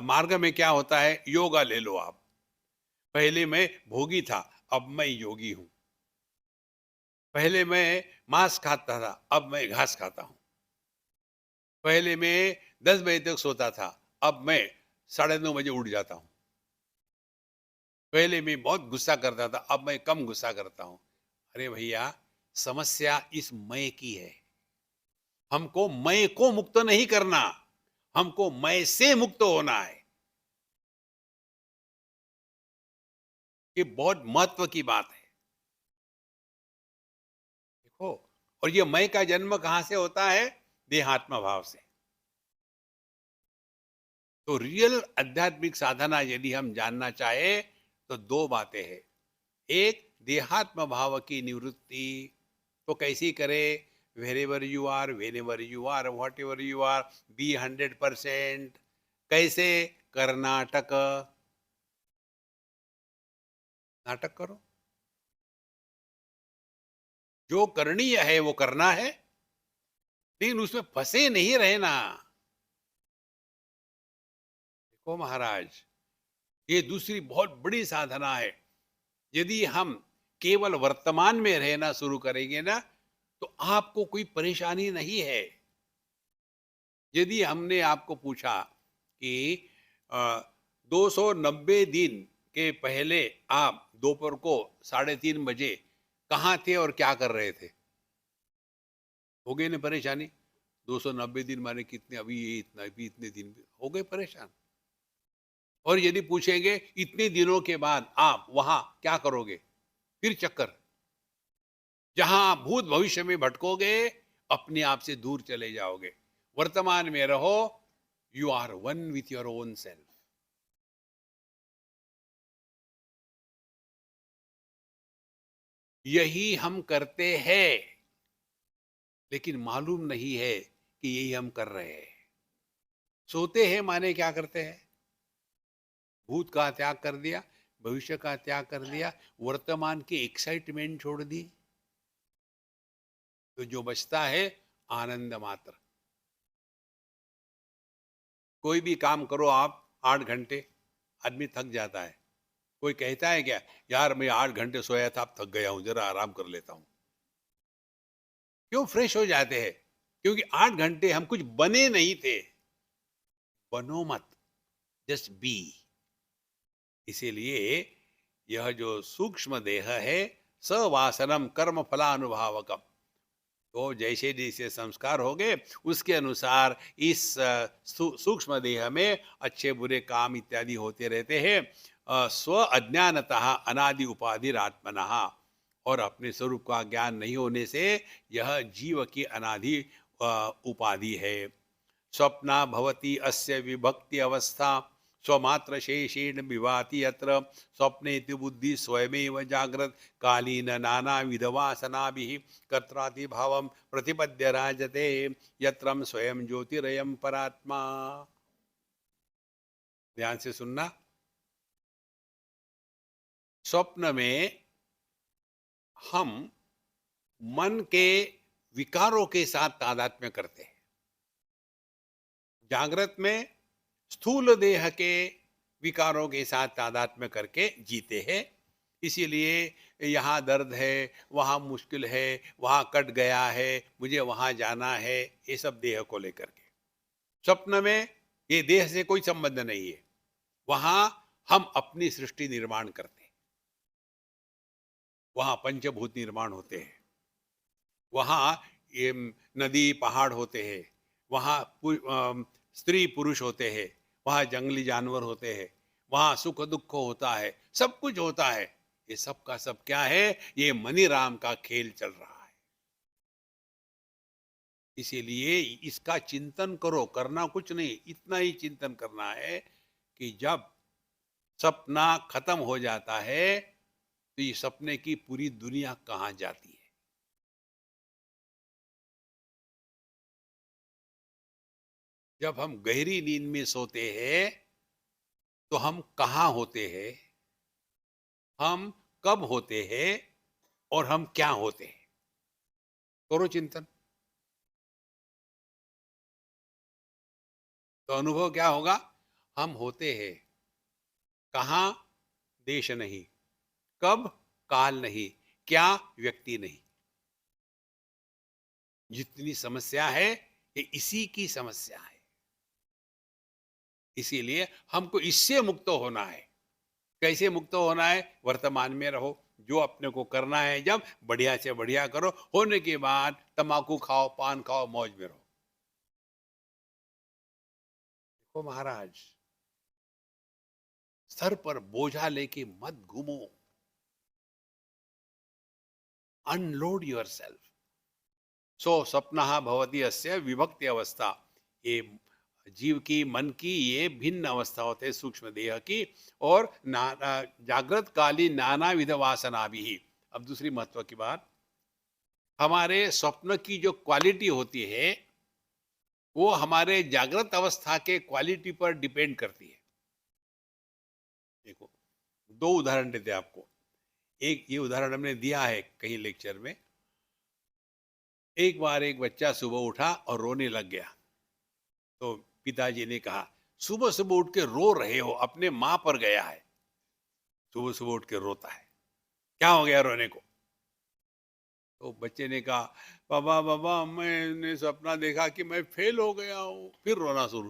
मार्ग में क्या होता है, योगा ले लो आप। पहले मैं भोगी था, अब मैं योगी हूं। पहले मैं मांस खाता था, अब मैं घास खाता हूं। पहले मैं 10 बजे तक सोता था, अब मैं 9:30 बजे उठ जाता हूं। पहले मैं बहुत गुस्सा करता था, अब मैं कम गुस्सा करता हूं। अरे भैया, समस्या इस मैं की है। हमको मैं को मुक्त नहीं करना, हमको मैं से मुक्त होना है। ये बहुत महत्व की बात है। देखो, और ये मैं का जन्म कहां से होता है, देहात्म भाव से। तो रियल आध्यात्मिक साधना यदि हम जानना चाहे तो दो बातें हैं। एक, देहात्म भाव की निवृत्ति। तो कैसी करे, wherever you are, whenever you are, whatever you are, be 100%। कैसे, कर्नाटक, नाटक करो। जो करणीय है वो करना है, लेकिन उसमें फंसे नहीं रहना। देखो महाराज, ये दूसरी बहुत बड़ी साधना है। यदि हम केवल वर्तमान में रहना शुरू करेंगे ना, तो आपको कोई परेशानी नहीं है। यदि हमने आपको पूछा कि 290 दिन के पहले आप दोपहर को 3:30 बजे कहाँ थे और क्या कर रहे थे, हो गई ना परेशानी। 290 दिन माने कितने, अभी ये इतना, अभी इतने दिन, हो गए परेशान। और यदि पूछेंगे इतने दिनों के बाद आप वहां क्या करोगे, फिर चक्कर। जहां आप भूत भविष्य में भटकोगे, अपने आप से दूर चले जाओगे। वर्तमान में रहो, you are one with your own self. यही हम करते हैं, लेकिन मालूम नहीं है कि यही हम कर रहे हैं। सोते हैं माने क्या करते हैं, भूत का त्याग कर दिया, भविष्य का त्याग कर दिया, वर्तमान की एक्साइटमेंट छोड़ दी। तो जो बचता है आनंद मात्र। कोई भी काम करो आप 8 घंटे, आदमी थक जाता है। कोई कहता है क्या, यार मैं 8 घंटे सोया था, अब थक गया हूं, जरा आराम कर लेता हूं। क्यों फ्रेश हो जाते हैं, क्योंकि 8 घंटे हम कुछ बने नहीं थे। बनो मत, जस्ट बी। इसीलिए यह जो सूक्ष्म देह है, सवासनम कर्म फलानुभावकम। तो जैसे जैसे संस्कार हो गए, उसके अनुसार इस सूक्ष्म देह में अच्छे बुरे काम इत्यादि होते रहते हैं। स्व अज्ञानतः अनादि उपाधि आत्मनः, और अपने स्वरूप का ज्ञान नहीं होने से यह जीव की अनादि उपाधि है। स्वप्ना भवति अस्य विभक्ति अवस्था, स्वमात्र शेषेण विभाति यत्र, स्वप्ने तु बुद्धि स्वयमेव जाग्रत, कालीन नाना विधवासनाभिः कर्त्राति भावं प्रतिपद्य राजते, यत्रम स्वयं ज्योतिरयं परात्मा। ध्यान से सुनना। स्वप्न में हम मन के विकारों के साथ तादात्म्य करते हैं। जागृत में स्थूल देह के विकारों के साथ तादात्म्य करके जीते हैं। इसीलिए यहाँ दर्द है, वहाँ मुश्किल है, वहाँ कट गया है, मुझे वहाँ जाना है, ये सब देह को लेकर के। स्वप्न में ये देह से कोई संबंध नहीं है। वहाँ हम अपनी सृष्टि निर्माण करते हैं। वहाँ पंचभूत निर्माण होते हैं। वहाँ ये नदी पहाड़ होते हैं। वहाँ स्त्री पुरुष होते हैं। वहाँ जंगली जानवर होते हैं। वहाँ सुख दुख होता है, सब कुछ होता है। ये सब का सब क्या है? ये मनी राम का खेल चल रहा है। इसीलिए इसका चिंतन करो, करना कुछ नहीं, इतना ही चिंतन करना है कि जब सपना खत्म हो जाता है तो ये सपने की पूरी दुनिया कहाँ जाती है। जब हम गहरी नींद में सोते हैं तो हम कहाँ होते हैं, हम कब होते हैं और हम क्या होते हैं। करो चिंतन, तो अनुभव क्या होगा? हम होते हैं कहाँ, देश नहीं, कब, काल नहीं, क्या, व्यक्ति नहीं। जितनी समस्या है ये इसी की समस्या है। इसीलिए हमको इससे मुक्त होना है। कैसे मुक्त होना है? वर्तमान में रहो, जो अपने को करना है जब बढ़िया से बढ़िया करो, होने के बाद तम्बाकू खाओ, पान खाओ, मौज में रहो। देखो महाराज, सर पर बोझा लेके मत घूमो। Unload yourself. सो सपनः भवति अस्य विभक्ति अवस्था। ये जीव की, मन की ये भिन्न अवस्था होते हैं सूक्ष्म देह की। और जागृत कालीन नाना विध वासना भी। अब दूसरी महत्व की बात, हमारे स्वप्न की जो क्वालिटी होती है वो हमारे जागृत अवस्था के क्वालिटी पर डिपेंड करती है। देखो, दो उदाहरण देते हैं आपको। एक ये उदाहरण हमने दिया है कहीं लेक्चर में। एक बार एक बच्चा सुबह उठा और रोने लग गया, तो पिताजी ने कहा, सुबह सुबह उठ के रो रहे हो, अपने माँ पर गया है। सुबह सुबह उठ के रोता है, क्या हो गया रोने को? तो बच्चे ने कहा, पापा पापा मैंने सपना देखा कि मैं फेल हो गया हूँ। फिर रोना शुरू।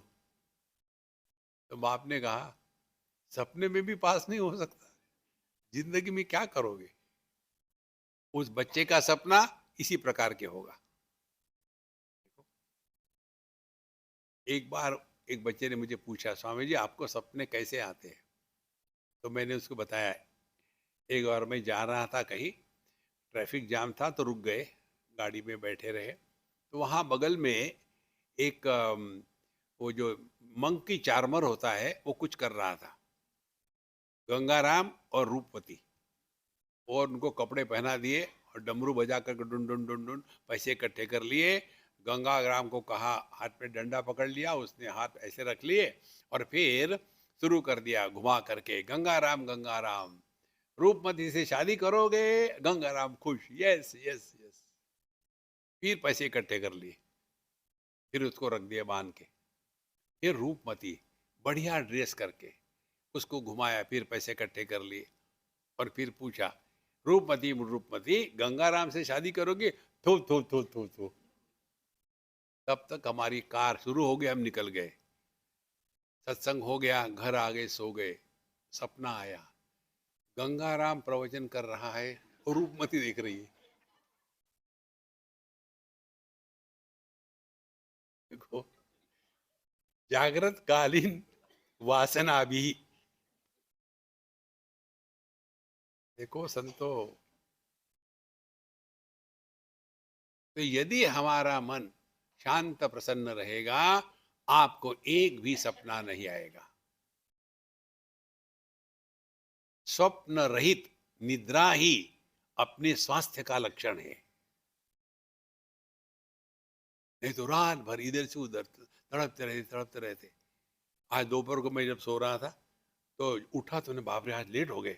तो बाप ने कहा, सपने में भी पास नहीं हो सकता, जिंदगी में क्या करोगे? उस बच्चे का सपना इसी प्रकार के होगा। एक बार एक बच्चे ने मुझे पूछा, स्वामी जी आपको सपने कैसे आते हैं? तो मैंने उसको बताया, एक बार मैं जा रहा था कहीं, ट्रैफिक जाम था तो रुक गए, गाड़ी में बैठे रहे, तो वहाँ बगल में एक वो जो मंकी चार्मर होता है वो कुछ कर रहा था, गंगाराम और रूपवती, और उनको कपड़े पहना दिए और डमरू बजा कर डुन डुन डुन डुन पैसे इकट्ठे कर लिए। गंगाराम को कहा, हाथ पे डंडा पकड़ लिया, उसने हाथ ऐसे रख लिए और फिर शुरू कर दिया घुमा करके, गंगाराम गंगाराम, रूपमती से शादी करोगे? गंगाराम खुश, यस यस यस। फिर पैसे इकट्ठे कर लिए, फिर उसको रख दिया बांध के। फिर रूपमती बढ़िया ड्रेस करके उसको घुमाया, फिर पैसे इकट्ठे कर लिए और फिर पूछा, रूपमती रूपमती गंगाराम से शादी करोगे? थू थू थू थू थू। तब तक हमारी कार शुरू हो गई, हम निकल गए, सत्संग हो गया, घर आ गए, सो गए। सपना आया, गंगाराम प्रवचन कर रहा है और रूपमती देख रही है। देखो, जागृत कालीन वासना भी। देखो संतो, तो यदि हमारा मन शांत प्रसन्न रहेगा, आपको एक भी सपना नहीं आएगा। स्वप्न रहित निद्रा ही अपने स्वास्थ्य का लक्षण है। नहीं तो रात भर इधर से उधर तड़पते रहते। आज दोपहर को मैं जब सो रहा था तो उठा तो बाप रे आज लेट हो गए,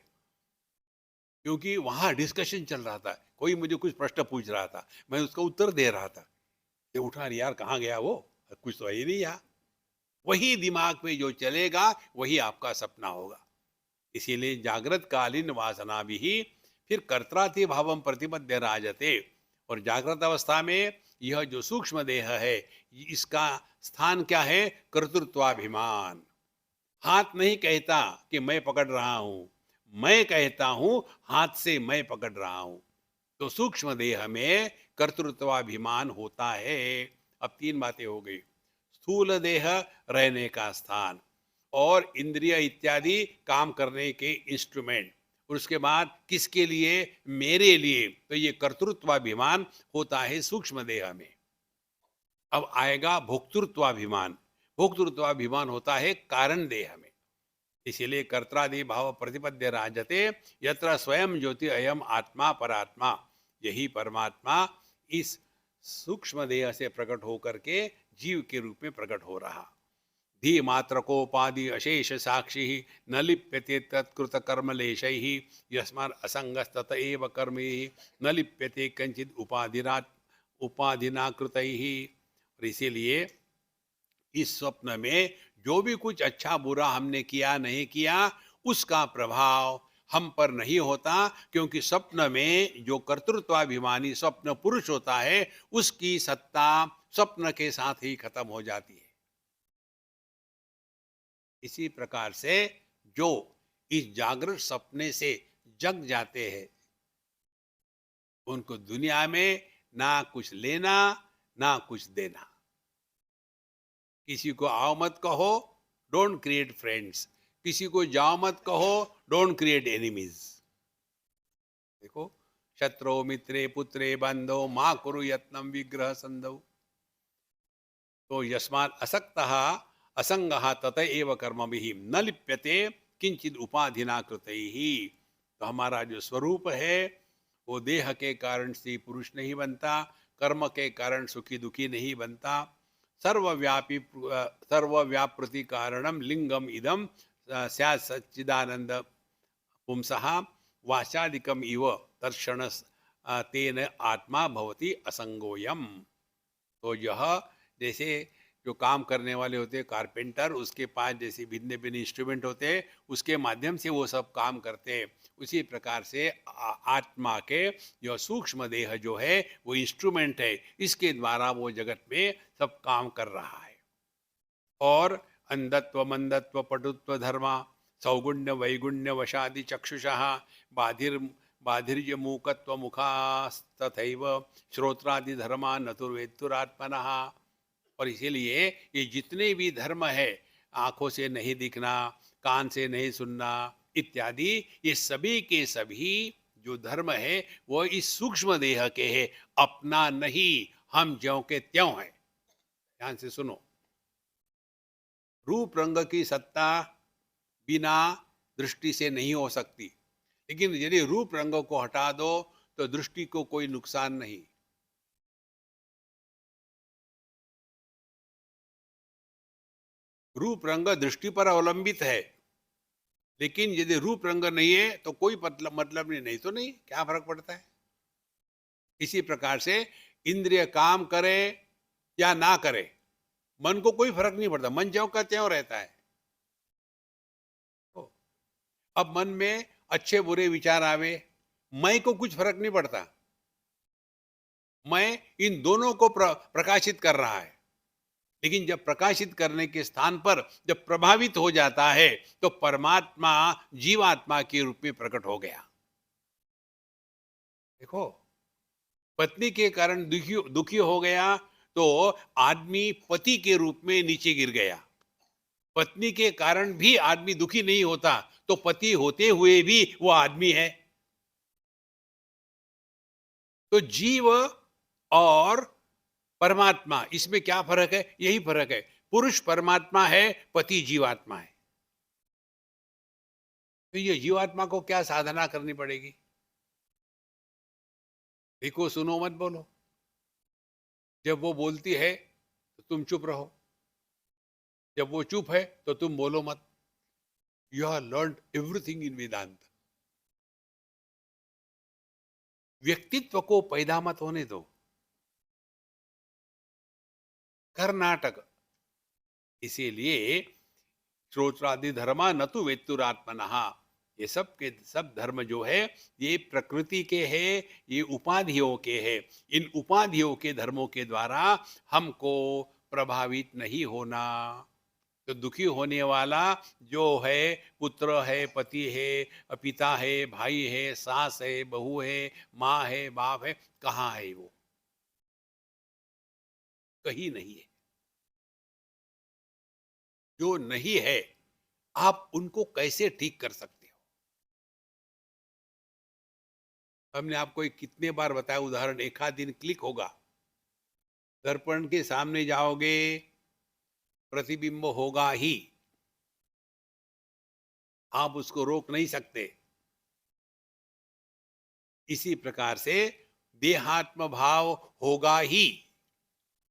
क्योंकि वहां डिस्कशन चल रहा था, कोई मुझे कुछ प्रश्न पूछ रहा था, मैं उसका उत्तर दे रहा था। ये उठा नहीं यार, कहाँ गया वो, कुछ तो है ही नहीं यहाँ। वही दिमाग में जो चलेगा वही आपका सपना होगा। इसीलिए जागृत कालीन वासना भी फिर कर्त्राति भावम प्रतिपद्य राजते। और जागृत अवस्था में यह जो सूक्ष्म देह है, इसका स्थान क्या है? कर्तृत्वाभिमान। हाथ नहीं कहता कि मैं पकड़ रहा हूं, मैं कहता हूं हाथ से मैं पकड़ रहा हूं। तो सूक्ष्म देह में कर्तृत्वाभिमान होता है। अब तीन बातें हो गई। स्थूल देह रहने का स्थान, और इंद्रिय इत्यादि काम करने के इंस्ट्रूमेंट, और उसके बाद किसके लिए? मेरे लिए। तो ये कर्तृत्वाभिमान होता है सूक्ष्म देह में। अब आएगा भोक्तृत्वाभिमान। भोक्तृत्वाभिमान होता है कारण देह में। इसीलिए कर्त्रादि भाव प्रतिपद्य राजते, यत्र स्वयं ज्योति अयम आत्मा परात्मा। यही परमात्मा इस सूक्ष्म देह से प्रकट होकर के जीव के रूप में प्रकट हो रहा। धी मात्रकोपाधि अशेष साक्षी न लिप्यते तत्कृत कर्मलेश यस्मात् असंगस्तत एव कर्म न लिप्यते कंचित उपाधिना कृत। इसीलिए इस स्वप्न में जो भी कुछ अच्छा बुरा हमने किया नहीं किया, उसका प्रभाव हम पर नहीं होता, क्योंकि स्वप्न में जो कर्तृत्वाभिमानी स्वप्न पुरुष होता है, उसकी सत्ता स्वप्न के साथ ही खत्म हो जाती है। इसी प्रकार से जो इस जागृत सपने से जग जाते हैं, उनको दुनिया में ना कुछ लेना ना कुछ देना। किसी को आओ मत कहो, डोंट क्रिएट फ्रेंड्स। किसी को जाओ मत कहो, डोंट क्रिएट एनिमीज। देखो, शत्रु मित्रे पुत्रे बंधो मां कुरु यत्नम विग्रह संधौ। तो यस्मात् असक्तः असंगः तत एव कर्मभिः न लिप्यते किंचित उपाधिना कृतैः। तो हमारा जो स्वरूप है वो देह के कारण से पुरुष नहीं बनता, कर्म के कारण सुखी दुखी नहीं बनता। सर्वव्यापी सर्वव्यापृति कारणम लिंगम इदम स्यात् सच्चिदानंद पुंसः वाचादिकम इव तर्षण तेन आत्मा भवति असंगोयम। तो यह जैसे जो काम करने वाले होते हैं कारपेंटर, उसके पास जैसे भिन्न भिन्न इंस्ट्रूमेंट होते हैं, उसके माध्यम से वो सब काम करते हैं। उसी प्रकार से आत्मा के जो सूक्ष्म देह जो है वो इंस्ट्रूमेंट है, इसके द्वारा वो जगत में सब काम कर रहा है। और अंधत्व मंदत्व पटुत्व धर्मा सौगुण्य वैगुण्य वशादि चक्षुषः बाधिर्य मूकत्व मुखास्तथैव श्रोत्रादि धर्मा नतुर्वेत्तुरात्मनः। और इसीलिए ये जितने भी धर्म है, आंखों से नहीं दिखना, कान से नहीं सुनना इत्यादि, ये सभी के सभी जो धर्म है वो इस सूक्ष्म देह के है, अपना नहीं। हम ज्यों के त्यों हैं। ध्यान से सुनो। रूप रंग की सत्ता बिना दृष्टि से नहीं हो सकती, लेकिन यदि रूप रंग को हटा दो तो दृष्टि को कोई नुकसान नहीं। रूप रंग दृष्टि पर अवलंबित है, लेकिन यदि रूप रंग नहीं है तो कोई मतलब नहीं, नहीं तो नहीं, क्या फर्क पड़ता है। इसी प्रकार से इंद्रिय काम करे या ना करे, मन को कोई फर्क नहीं पड़ता, मन ज्यों का त्यों रहता है। अब मन में अच्छे बुरे विचार आवे, मैं को कुछ फर्क नहीं पड़ता, मैं इन दोनों को प्रकाशित कर रहा है। लेकिन जब प्रकाशित करने के स्थान पर जब प्रभावित हो जाता है तो परमात्मा जीवात्मा के रूप में प्रकट हो गया। देखो, पत्नी के कारण दुखी हो गया तो आदमी पति के रूप में नीचे गिर गया। पत्नी के कारण भी आदमी दुखी नहीं होता तो पति होते हुए भी वो आदमी है। तो जीव और परमात्मा, इसमें क्या फर्क है? यही फर्क है। पुरुष परमात्मा है, पति जीवात्मा है। तो ये जीवात्मा को क्या साधना करनी पड़ेगी? देखो, सुनो मत बोलो। जब वो बोलती है तो तुम चुप रहो, जब वो चुप है तो तुम बोलो मत। You have learned everything in Vedanta. व्यक्तित्व को पैदा मत होने दो। कर्नाटक। इसीलिए श्रोत्रादि धर्मा न तो वेत्तुरात्मनः। ये सब के सब धर्म जो है ये प्रकृति के हैं, ये उपाधियों के हैं। इन उपाधियों के धर्मों के द्वारा हमको प्रभावित नहीं होना। तो दुखी होने वाला जो है, पुत्र है, पति है, पिता है, भाई है, सास है, बहू है, माँ है, बाप है, कहाँ है वो? कहीं नहीं है। जो नहीं है, आप उनको कैसे ठीक कर सकते हो? हमने आपको कितने बार बताया उदाहरण, एक आध दिन क्लिक होगा, दर्पण के सामने जाओगे, प्रतिबिंब होगा ही, आप उसको रोक नहीं सकते। इसी प्रकार से देहात्म भाव होगा ही,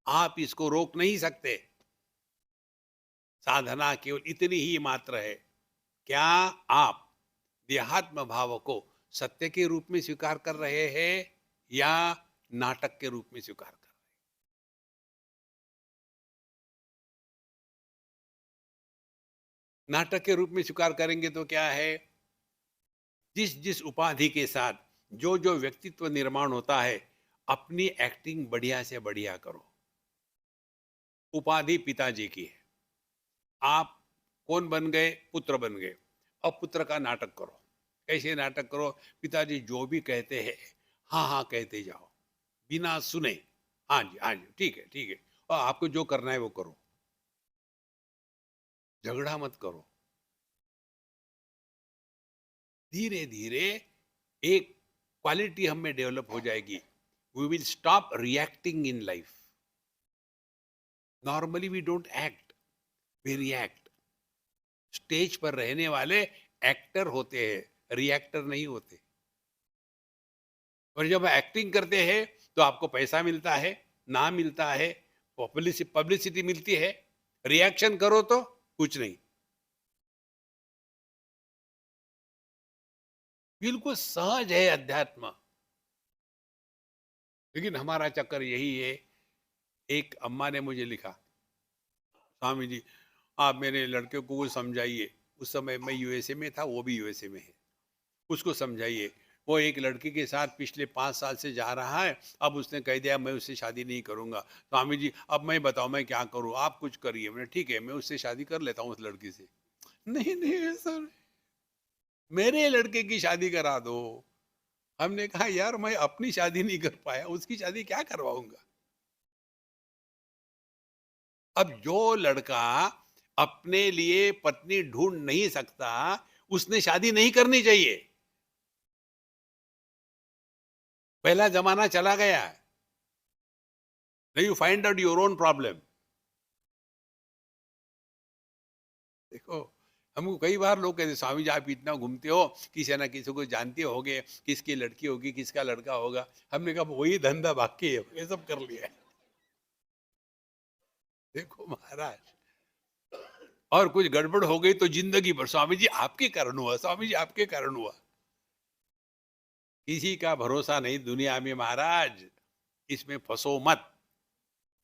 आप इसको रोक नहीं सकते। साधना केवल इतनी ही मात्र है, क्या आप देहात्म भाव को सत्य के रूप में स्वीकार कर रहे हैं या नाटक के रूप में स्वीकार कर रहे हैं? नाटक के रूप में स्वीकार करेंगे तो क्या है, जिस जिस उपाधि के साथ जो जो व्यक्तित्व निर्माण होता है, अपनी एक्टिंग बढ़िया से बढ़िया करो। उपाधि पिताजी की है, आप कौन बन गए? पुत्र बन गए। अब पुत्र का नाटक करो। कैसे नाटक करो? पिताजी जो भी कहते हैं, हाँ हाँ कहते जाओ, बिना सुने, हाँ जी हाँ जी, ठीक है ठीक है, और आपको जो करना है वो करो, झगड़ा मत करो। धीरे धीरे एक क्वालिटी हम में डेवलप हो जाएगी। We will stop reacting in life. Normally we don't act, we react. Stage पर रहने वाले एक्टर होते हैं, रिएक्टर नहीं होते। और जब एक्टिंग करते हैं तो आपको पैसा मिलता है, नाम मिलता है, पब्लिसिटी मिलती है। रिएक्शन करो तो कुछ नहीं। बिल्कुल सहज है अध्यात्म, लेकिन हमारा चक्कर यही है। एक अम्मा ने मुझे लिखा, स्वामी जी आप मेरे लड़के को कुछ समझाइए। उस समय मैं यूएसए में था, वो भी यूएसए में है। उसको समझाइए, वो एक लड़की के साथ पिछले 5 साल से जा रहा है, अब उसने कह दिया मैं उससे शादी नहीं करूंगा। स्वामी जी अब मैं बताओ मैं क्या करूं, आप कुछ करिए। मैंने ठीक है, मैं उससे शादी कर लेता हूँ उस लड़की से। नहीं नहीं सर, मेरे लड़के की शादी करा दो। हमने कहा यार मैं अपनी शादी नहीं कर पाया, उसकी शादी क्या करवाऊंगा? अब जो लड़का अपने लिए पत्नी ढूंढ नहीं सकता, उसने शादी नहीं करनी चाहिए। पहला जमाना चला गया है। You find out your own problem. देखो, हमको कई बार लोग कहते स्वामी जी आप इतना घूमते हो, किसी ना किसी को जानते होगे, किसकी लड़की होगी, किसका लड़का होगा। हमने कहा वही धंधा बाकी है, ये सब कर लिया है। देखो महाराज, और कुछ गड़बड़ हो गई तो जिंदगी भर स्वामी जी आपके कारण हुआ, स्वामी जी आपके कारण हुआ। किसी का भरोसा नहीं दुनिया में महाराज, इसमें फंसो मत।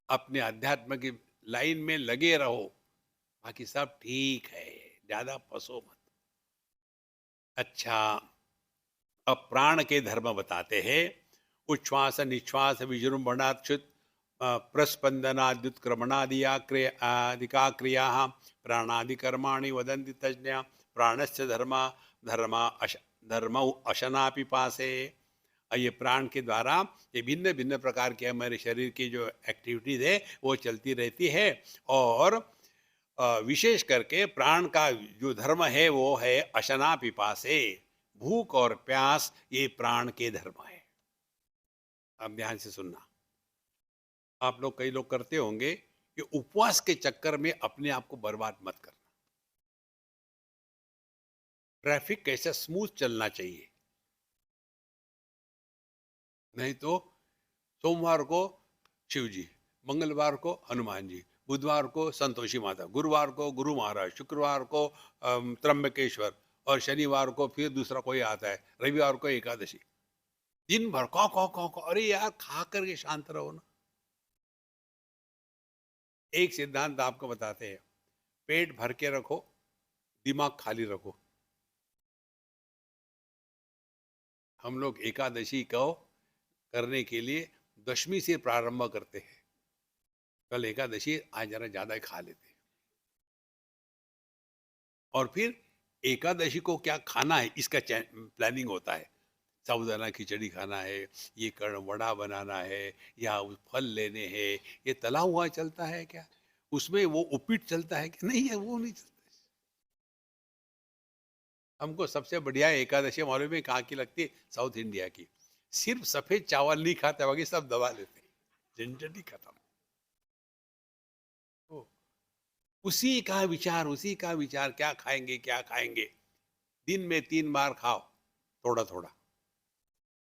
अपने अध्यात्म की लाइन में लगे रहो, बाकी सब ठीक है, ज्यादा फंसो मत। अच्छा, अब प्राण के धर्म बताते हैं। उच्छ्वास निश्वास विजृंभणाच्युत प्रस्पंदनाद्युत्क्रमणादिया क्रिया क्रिया प्राणादि कर्माणि वदन्ति तज्ञा प्राणस्य धर्मा धर्म अशना पिपासे। ये प्राण के द्वारा ये भिन्न भिन्न प्रकार के हमारे शरीर की जो एक्टिविटीज है वो चलती रहती है। और विशेष करके प्राण का जो धर्म है वो है अशना पिपासे, भूख और प्यास, ये प्राण के धर्म है। अब ध्यान से सुनना। आप लोग कई लोग करते होंगे कि उपवास के चक्कर में अपने आप को बर्बाद मत करना। ट्रैफिक कैसे स्मूथ चलना चाहिए, नहीं तो सोमवार को शिव जी, मंगलवार को हनुमान जी, बुधवार को संतोषी माता, गुरुवार को गुरु महाराज, शुक्रवार को त्र्यंबकेश्वर, और शनिवार को फिर दूसरा कोई आता है, रविवार को एकादशी। दिन भर कौ, अरे यार खा करके शांत रहो ना। एक सिद्धांत आपको बताते हैं, पेट भर के रखो, दिमाग खाली रखो। हम लोग एकादशी को करने के लिए दशमी से प्रारंभ करते हैं। कल एकादशी, आज जरा ज्यादा ही खा लेते हैं। और फिर एकादशी को क्या खाना है इसका प्लानिंग होता है। साबूदाना खिचड़ी खाना है, ये कर्ण वड़ा बनाना है, या फल लेने हैं। ये तला हुआ चलता है क्या, उसमें वो उपीट चलता है कि नहीं, है वो नहीं चलता। हमको सबसे बढ़िया एकादशी मालूम है कहाँ की लगती है, साउथ इंडिया की। सिर्फ सफेद चावल नहीं खाते, बाकी सब दबा लेते हैं, झंझट ही खत्म। तो उसी का विचार, उसी का विचार, क्या खाएंगे क्या खाएंगे। दिन में 3 बार खाओ, थोड़ा थोड़ा।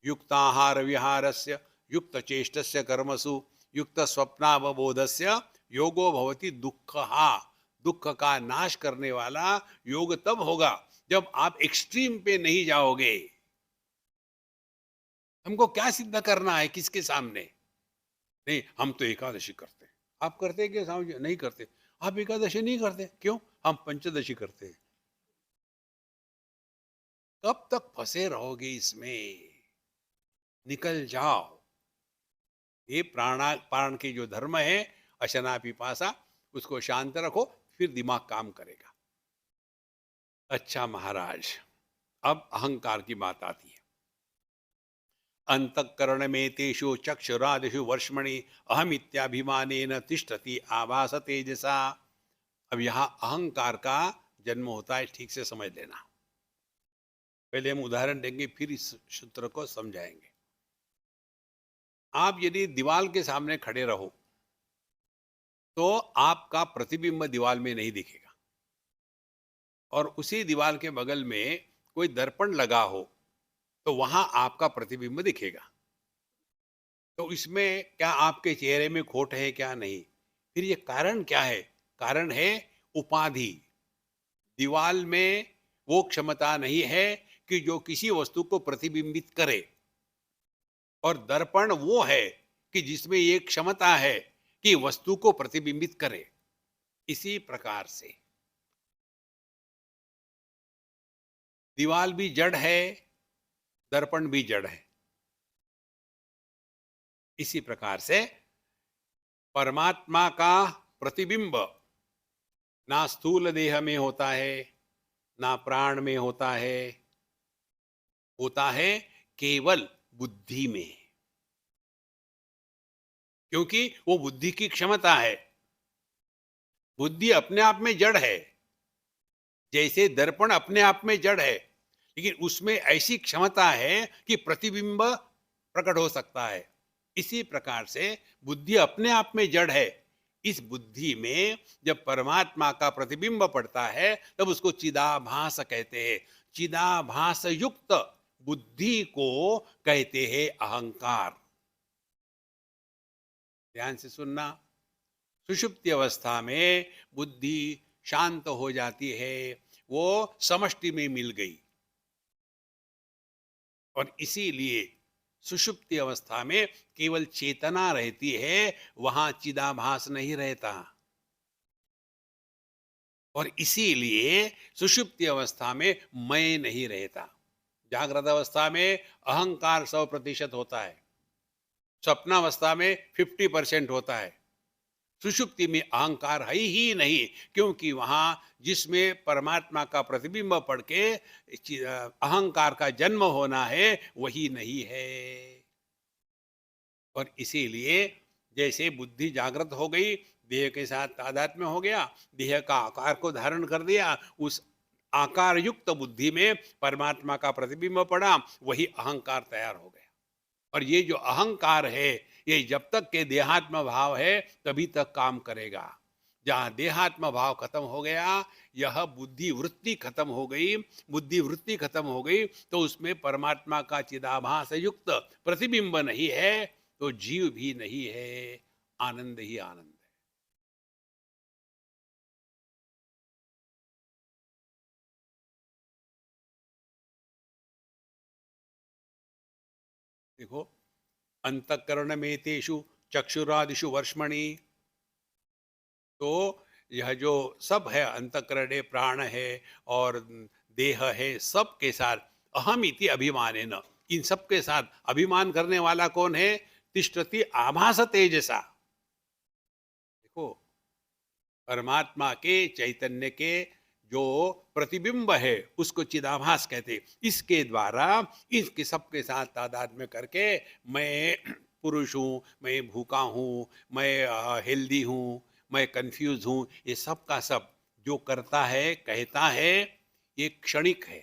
युक्ताहार विहारस्य युक्त चेष्टस्य कर्मसु युक्त स्वप्नावबोधस्य योगो भवति दुःखः। दुख का नाश करने वाला योग तब होगा जब आप एक्सट्रीम पे नहीं जाओगे। हमको क्या सिद्ध करना है किसके सामने? नहीं, हम तो एकादशी करते हैं। आप करते हैं क्या स्वामी जी? नहीं करते। आप एकादशी नहीं करते, क्यों? हम पंचदशी करते हैं। कब तक फंसे रहोगे इसमें? निकल जाओ। ये प्राण के जो धर्म है, अशना पिपासा, उसको शांत रखो, फिर दिमाग काम करेगा। अच्छा महाराज, अब अहंकार की बात आती है। अंतःकरण में तेषु चक्षुरादिषु वर्ष्मणि अहम इत्याभिमानेन तिष्ठति आभास तेजसा। अब यहाँ अहंकार का जन्म होता है, ठीक से समझ लेना। पहले हम उदाहरण देंगे, फिर इस सूत्र को समझाएंगे। आप यदि दीवार के सामने खड़े रहो तो आपका प्रतिबिंब दीवार में नहीं दिखेगा, और उसी दीवार के बगल में कोई दर्पण लगा हो तो वहां आपका प्रतिबिंब दिखेगा। तो इसमें क्या आपके चेहरे में खोट है क्या? नहीं। फिर ये कारण क्या है? कारण है उपाधि। दीवार में वो क्षमता नहीं है कि जो किसी वस्तु को प्रतिबिंबित करे, और दर्पण वो है कि जिसमें ये क्षमता है कि वस्तु को प्रतिबिंबित करे। इसी प्रकार से दीवार भी जड़ है, दर्पण भी जड़ है। इसी प्रकार से परमात्मा का प्रतिबिंब ना स्थूल देह में होता है, ना प्राण में होता है, होता है केवल बुद्धि में। क्योंकि वो बुद्धि की क्षमता है। बुद्धि अपने आप में जड़ है, जैसे दर्पण अपने आप में जड़ है, लेकिन उसमें ऐसी क्षमता है कि प्रतिबिंब प्रकट हो सकता है। इसी प्रकार से बुद्धि अपने आप में जड़ है। इस बुद्धि में जब परमात्मा का प्रतिबिंब पड़ता है तब उसको चिदाभास कहते हैं। चिदाभास युक्त बुद्धि को कहते हैं अहंकार। ध्यान से सुनना। सुषुप्ति अवस्था में बुद्धि शांत हो जाती है, वो समष्टि में मिल गई, और इसीलिए सुषुप्ति अवस्था में केवल चेतना रहती है, वहां चिदाभास नहीं रहता। और इसीलिए सुषुप्ति अवस्था में मैं नहीं रहता। जागृत अवस्था में अहंकार 100% होता है, स्वप्नावस्था में 50% होता है। सुषुप्ति में अहंकार है ही नहीं, क्योंकि वहां जिसमें परमात्मा का प्रतिबिंब पड़ के अहंकार का जन्म होना है वही नहीं है। और इसीलिए जैसे बुद्धि जागृत हो गई, देह के साथ तादात्म्य हो गया, देह का आकार को धारण कर दिया, उस आकार युक्त बुद्धि में परमात्मा का प्रतिबिंब पड़ा, वही अहंकार तैयार हो गया। और ये जो अहंकार है, ये जब तक के देहात्म भाव है तभी तक काम करेगा। जहां देहात्म भाव खत्म हो गया, यह बुद्धि वृत्ति खत्म हो गई, बुद्धि वृत्ति खत्म हो गई, तो उसमें परमात्मा का चिदाभास युक्त प्रतिबिंब नहीं है, तो जीव भी नहीं है, आनंद ही आनंद है। देखो, अंतःकरण में तेषु चक्षुरादिषु वर्ष्मणि, तो यह जो सब है, अंतःकरण है, प्राण है और देह है, सब के साथ अहम इति अभिमानेन, इन सब के साथ अभिमान करने वाला कौन है? तिष्ठति आभास तेजसा। देखो, परमात्मा के चैतन्य के जो प्रतिबिंब है उसको चिदाभास कहते हैं। इसके द्वारा इसके सबके साथ तादाद में करके मैं पुरुष हूँ, मैं भूखा हूँ, मैं हेल्दी हूँ, मैं कंफ्यूज हूँ, ये सब का सब जो करता है कहता है ये क्षणिक है।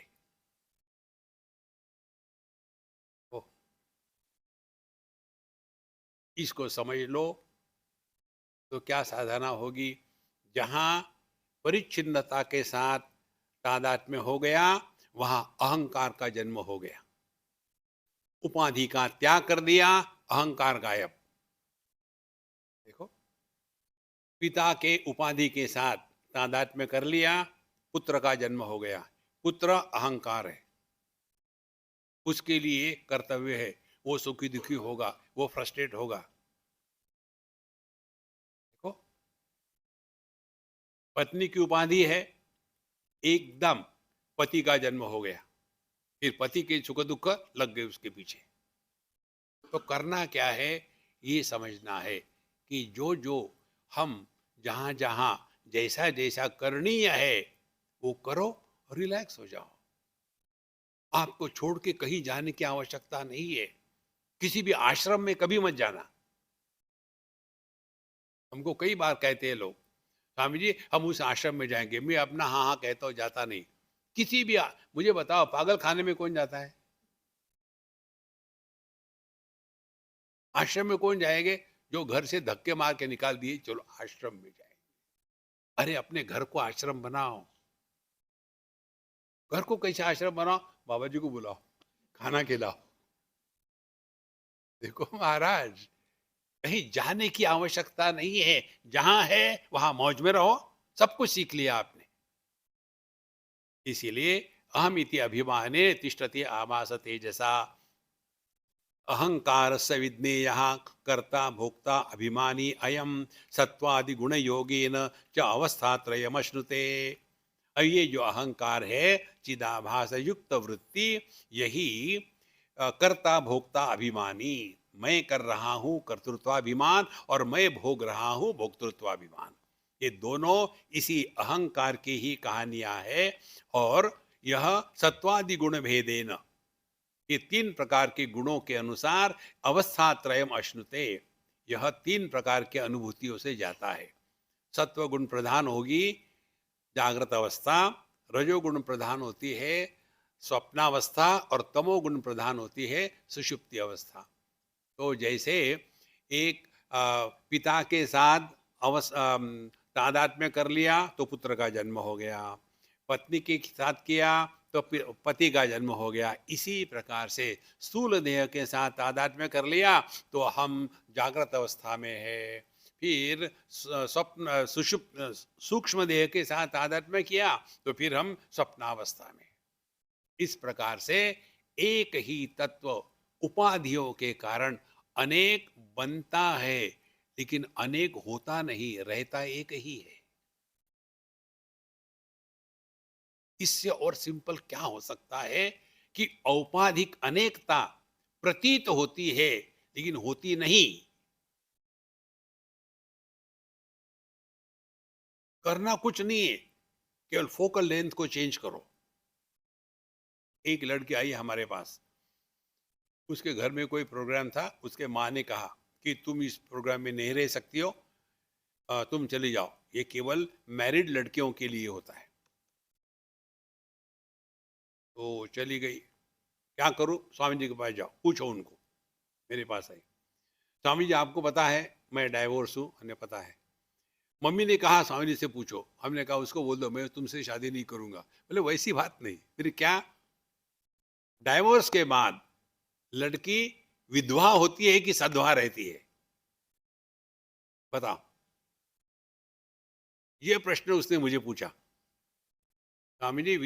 ओ, इसको समझ लो तो क्या साधना होगी? जहाँ परिच्छिन्नता के साथ तादात्म्य हो गया, वहां अहंकार का जन्म हो गया। उपाधि का त्याग कर दिया, अहंकार गायब। देखो, पिता के उपाधि के साथ तादात्म्य कर लिया, पुत्र का जन्म हो गया। पुत्र अहंकार है, उसके लिए कर्तव्य है, वो सुखी दुखी होगा, वो फ्रस्ट्रेट होगा। देखो, पत्नी की उपाधि है, एकदम पति का जन्म हो गया, फिर पति के सुख दुख लग गए उसके पीछे। तो करना क्या है? ये समझना है कि जो जो हम जहाँ जहाँ जैसा जैसा करणीय है वो करो, रिलैक्स हो जाओ। आपको छोड़ के कहीं जाने की आवश्यकता नहीं है। किसी भी आश्रम में कभी मत जाना। हमको कई बार कहते हैं लोग, स्वामी जी हम उस आश्रम में जाएंगे। मैं अपना हाँ हाँ कहता हूँ, जाता नहीं। किसी भी मुझे बताओ, पागल खाने में कौन जाता है? आश्रम में कौन जाएंगे? जो घर से धक्के मार के निकाल दिए, चलो आश्रम में जाए। अरे अपने घर को आश्रम बनाओ। घर को कैसे आश्रम बनाओ? बाबा जी को बुलाओ, खाना खिलाओ। देखो महाराज, कहीं जाने की आवश्यकता नहीं है। जहां है वहां मौज में रहो, सब कुछ सीख लिया आपने। इसीलिए अहम इति अभिमाने तिष्ठति आभास तेजसा। अहंकार से विज्ञेय कर्ता भोक्ता अभिमानी अयम सत्वादि गुण योगेन च अवस्थात्रयमश्नुते। और ये जो अहंकार है, चिदाभास युक्त वृत्ति, यही कर्ता भोक्ता अभिमानी, मैं कर रहा हूं कर्तृत्वाभिमान और मैं भोग रहा हूं भोक्तृत्वाभिमान, ये दोनों इसी अहंकार की ही कहानियां है। और यह सत्वादि गुण भेदेन, ये तीन प्रकार के गुणों के अनुसार अवस्थात्रयम अश्नुते, यह तीन प्रकार के अनुभूतियों से जाता है। सत्व गुण प्रधान होगी जागृत अवस्था, रजोगुण प्रधान होती है स्वप्नावस्था और तमोगुण प्रधान होती है सुषुप्ति अवस्था। तो जैसे एक पिता के साथ तादात्म्य कर लिया तो पुत्र का जन्म हो गया, पत्नी के साथ किया तो पति का जन्म हो गया। इसी प्रकार से स्थूल देह के साथ तादात्म्य कर लिया तो हम जागृत अवस्था में है, फिर स्वप्न सुषुप्त सूक्ष्म देह के साथ तादात्म्य किया तो फिर हम स्वप्नावस्था में। इस प्रकार से एक ही तत्व उपाधियों के कारण अनेक बनता है, लेकिन अनेक होता नहीं, रहता एक ही है। इससे और सिंपल क्या हो सकता है कि औपाधिक अनेकता प्रतीत होती है लेकिन होती नहीं। करना कुछ नहीं है, केवल फोकल लेंथ को चेंज करो। एक लड़की आई हमारे पास, उसके घर में कोई प्रोग्राम था, उसके माँ ने कहा कि तुम इस प्रोग्राम में नहीं रह सकती हो, तुम चली जाओ, ये केवल मैरिड लड़कियों के लिए होता है। तो चली गई। क्या करूं? स्वामी जी के पास जाओ, पूछो उनको। मेरे पास आई, स्वामी जी आपको पता है मैं डाइवोर्स हूँ? हमें पता है। मम्मी ने कहा स्वामी जी से पूछो। हमने कहा उसको बोल दो मैं तुमसे शादी नहीं करूंगा। बोले वैसी बात नहीं। फिर क्या? डाइवोर्स के बाद लड़की विधवा होती है कि सधवा रहती है? बताओ। ये प्रश्न उसने मुझे पूछा। स्वामी जी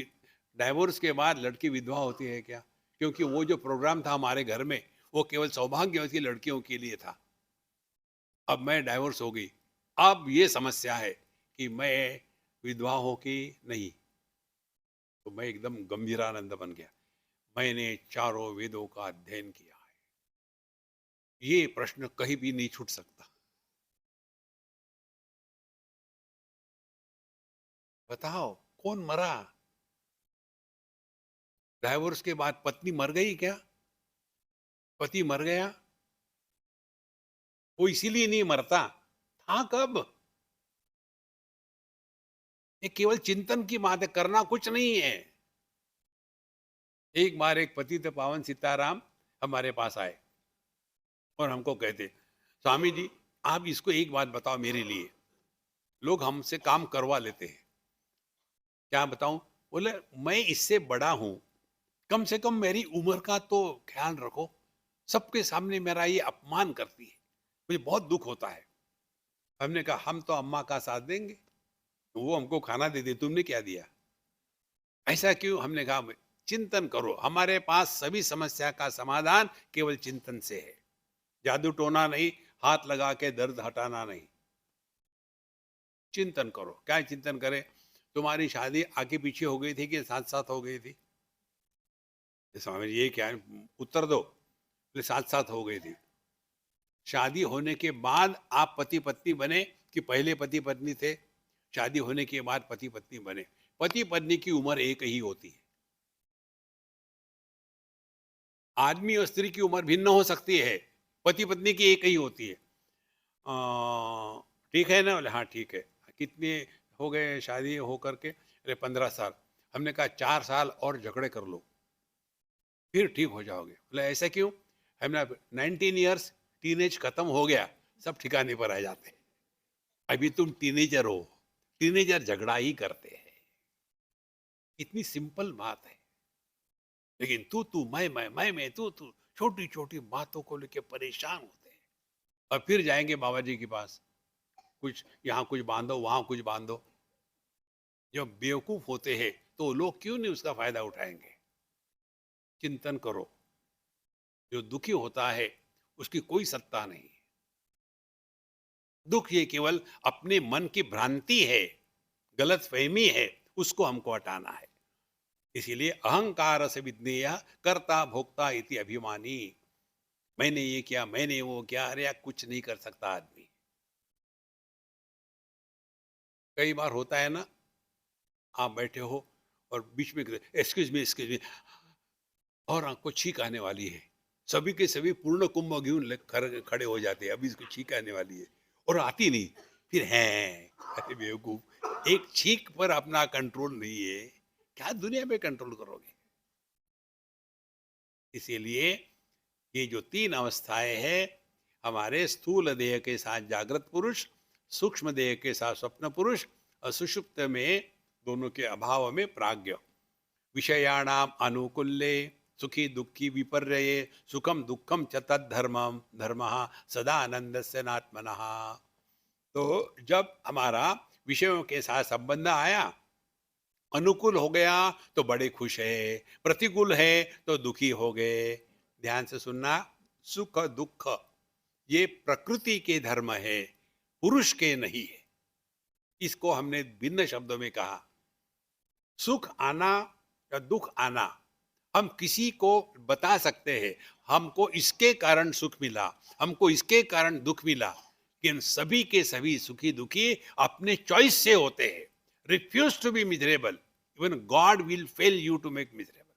डाइवोर्स के बाद लड़की विधवा होती है क्या? क्योंकि वो जो प्रोग्राम था हमारे घर में वो केवल सौभाग्यवती लड़कियों के लिए था। अब मैं डाइवोर्स हो गई, अब ये समस्या है कि मैं विधवा हूं कि नहीं। तो मैं एकदम गंभीरानंद बन गया। मैंने चारों वेदों का अध्ययन किया है। ये प्रश्न कहीं भी नहीं छूट सकता। बताओ, कौन मरा? डाइवोर्स के बाद पत्नी मर गई क्या? पति मर गया? वो इसीलिए नहीं मरता था कब? ये केवल चिंतन की बात है, करना कुछ नहीं है। एक बार एक पतित पावन सीताराम हमारे पास आए और हमको कहते, स्वामी जी आप इसको एक बात बताओ मेरे लिए। लोग हमसे काम करवा लेते हैं, क्या बताऊं? बोले मैं इससे बड़ा हूं, कम से कम मेरी उम्र का तो ख्याल रखो। सबके सामने मेरा ये अपमान करती है, मुझे बहुत दुख होता है। हमने कहा हम तो अम्मा का साथ देंगे, वो हमको खाना दे दे, तुमने क्या दिया? ऐसा क्यों? हमने कहा चिंतन करो, हमारे पास सभी समस्या का समाधान केवल चिंतन से है। जादू टोना नहीं, हाथ लगा के दर्द हटाना नहीं। चिंतन करो। क्या चिंतन करें? तुम्हारी शादी आगे पीछे हो गई थी कि साथ साथ हो गई थी? स्वामी जी ये क्या है? उत्तर दो। बोले साथ साथ हो गई थी। शादी होने के बाद आप पति पत्नी बने कि पहले पति पत्नी थे? शादी होने के बाद पति पत्नी बने। पति पत्नी की उम्र एक ही होती है। आदमी और स्त्री की उम्र भिन्न हो सकती है, पति पत्नी की एक ही होती है। ठीक है ना? बोले हाँ ठीक है। कितने हो गए शादी हो करके? अरे 15 साल। हमने कहा 4 साल और झगड़े कर लो, फिर ठीक हो जाओगे। बोले ऐसा क्यों? हमने 19 ईयर्स टीनेज खत्म हो गया, सब ठिकाने पर आ जाते हैं। अभी तुम टीनेजर हो, टीनेजर झगड़ा ही करते हैं। इतनी सिंपल बात है। लेकिन तू मैं तू छोटी छोटी बातों को लेके परेशान होते हैं। और फिर जाएंगे बाबा जी के पास, कुछ यहाँ कुछ बांधो वहां कुछ बांधो। जब बेवकूफ होते हैं तो लोग क्यों नहीं उसका फायदा उठाएंगे? चिंतन करो। जो दुखी होता है उसकी कोई सत्ता नहीं। दुख ये केवल अपने मन की भ्रांति है, गलत फहमी है, उसको हमको हटाना है। इसीलिए अहंकार से विज्ञेय कर्ता भोक्ता इति अभिमानी। मैंने ये किया, मैंने वो किया, अरे यार कुछ नहीं कर सकता आदमी। कई बार होता है ना, आप बैठे हो और बीच में एक्सक्यूज मी और आपको छींक आने वाली है। सभी के सभी पूर्ण कुंभ घेऊन खड़े हो जाते हैं, अभी इसको छींक आने वाली है और आती नहीं। फिर है, अरे बेवकूफ, एक छींक पर अपना कंट्रोल नहीं है, क्या दुनिया में कंट्रोल करोगे? इसीलिए ये जो तीन अवस्थाएं हैं, हमारे स्थूल देह के साथ जागृत पुरुष, सूक्ष्म देह के साथ स्वप्न पुरुष और सुषुप्त में दोनों के अभाव में प्राज्ञ। विषयाणाम अनुकूल्ये सुखी दुखी विपर्यये सुखम दुखम च तद्धर्मम धर्मः सदा आनंदस्य नात्मनः। तो जब हमारा विषयों के साथ संबंध आया, अनुकूल हो गया तो बड़े खुश है, प्रतिकूल है तो दुखी हो गए। ध्यान से सुनना, सुख दुख ये प्रकृति के धर्म है, पुरुष के नहीं है। इसको हमने भिन्न शब्दों में कहा। सुख आना या दुख आना हम किसी को बता सकते हैं, हमको इसके कारण सुख मिला, हमको इसके कारण दुख मिला, लेकिन सभी के सभी सुखी दुखी अपने चॉइस से होते हैं। Refuse to be miserable, even God will fail you to make miserable.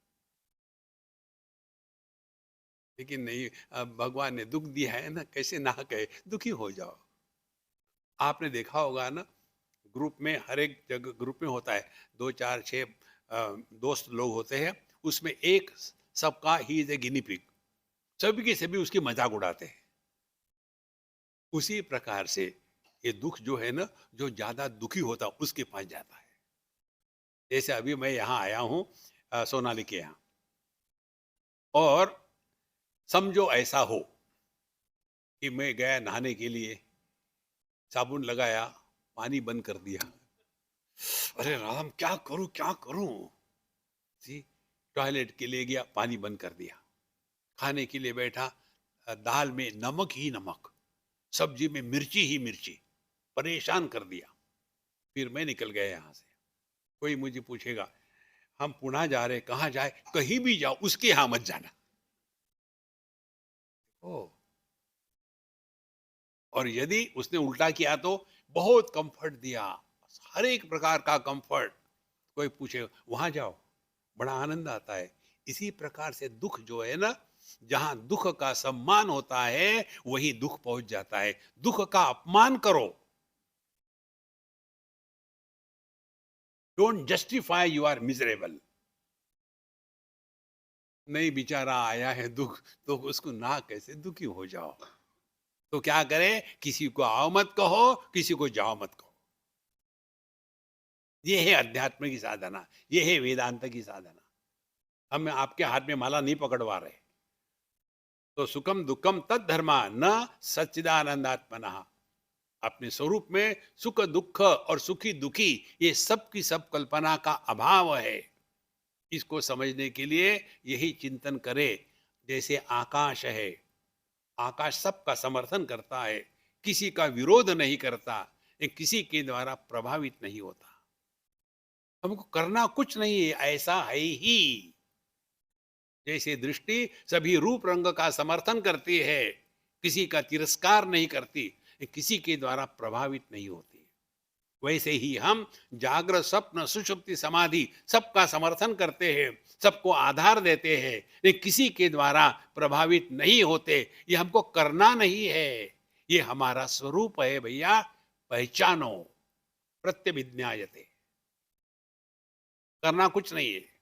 लेकिन नहीं, अब भगवान ने दुख दिया है ना, कैसे ना कहे दुखी हो जाओ। आपने देखा होगा ना, ग्रुप में, हर एक जगह ग्रुप में होता है, 2 4 6 दोस्त लोग होते हैं, उसमें एक सबका he is a guinea pig, सभी के सभी उसकी मजाक उड़ाते हैं। उसी प्रकार से ये दुख जो है ना, जो ज्यादा दुखी होता है उसके पास जाता है। जैसे अभी मैं यहाँ आया हूँ सोनाली के यहाँ, और समझो ऐसा हो कि मैं गया नहाने के लिए, साबुन लगाया, पानी बंद कर दिया, अरे राम क्या करूं क्या करूं। सी, टॉयलेट के लिए गया, पानी बंद कर दिया, खाने के लिए बैठा, दाल में नमक ही नमक, सब्जी में मिर्ची ही मिर्ची, परेशान कर दिया। फिर मैं निकल गया यहाँ से। कोई मुझे पूछेगा हम पुणे जा रहे, कहाँ जाए, कहीं भी जाओ उसके यहाँ मत जाना। ओ, और यदि उसने उल्टा किया तो बहुत कंफर्ट दिया, हर एक प्रकार का कंफर्ट। कोई पूछे वहां जाओ, बड़ा आनंद आता है। इसी प्रकार से दुख जो है ना, जहां दुख का सम्मान होता है वही दुख पहुंच जाता है। दुख का अपमान करो, don't justify you are miserable. नहीं, बेचारा आया है दुख, तो उसको ना कैसे दुखी हो जाओ। तो क्या करे, किसी को आओ मत कहो, किसी को जाओ मत कहो। ये है अध्यात्म की साधना, ये है वेदांत की साधना। हम आपके हाथ में माला नहीं पकड़वा रहे। तो सुखम दुखम तद धर्मा न सच्चिदानंदात्मना। अपने स्वरूप में सुख दुख और सुखी दुखी ये सब की सब कल्पना का अभाव है। इसको समझने के लिए यही चिंतन करे। जैसे आकाश है, आकाश सबका समर्थन करता है, किसी का विरोध नहीं करता, ये किसी के द्वारा प्रभावित नहीं होता। हमको करना कुछ नहीं है, ऐसा है ही। जैसे दृष्टि सभी रूप रंग का समर्थन करती है, किसी का तिरस्कार नहीं करती, किसी के द्वारा प्रभावित नहीं होती, वैसे ही हम जागृत स्वप्न सुषुप्ति समाधि सबका समर्थन करते हैं, सबको आधार देते हैं, लेकिन किसी के द्वारा प्रभावित नहीं होते। ये हमको करना नहीं है, ये हमारा स्वरूप है भैया। पहचानो, प्रत्यभिज्ञायते, करना कुछ नहीं है।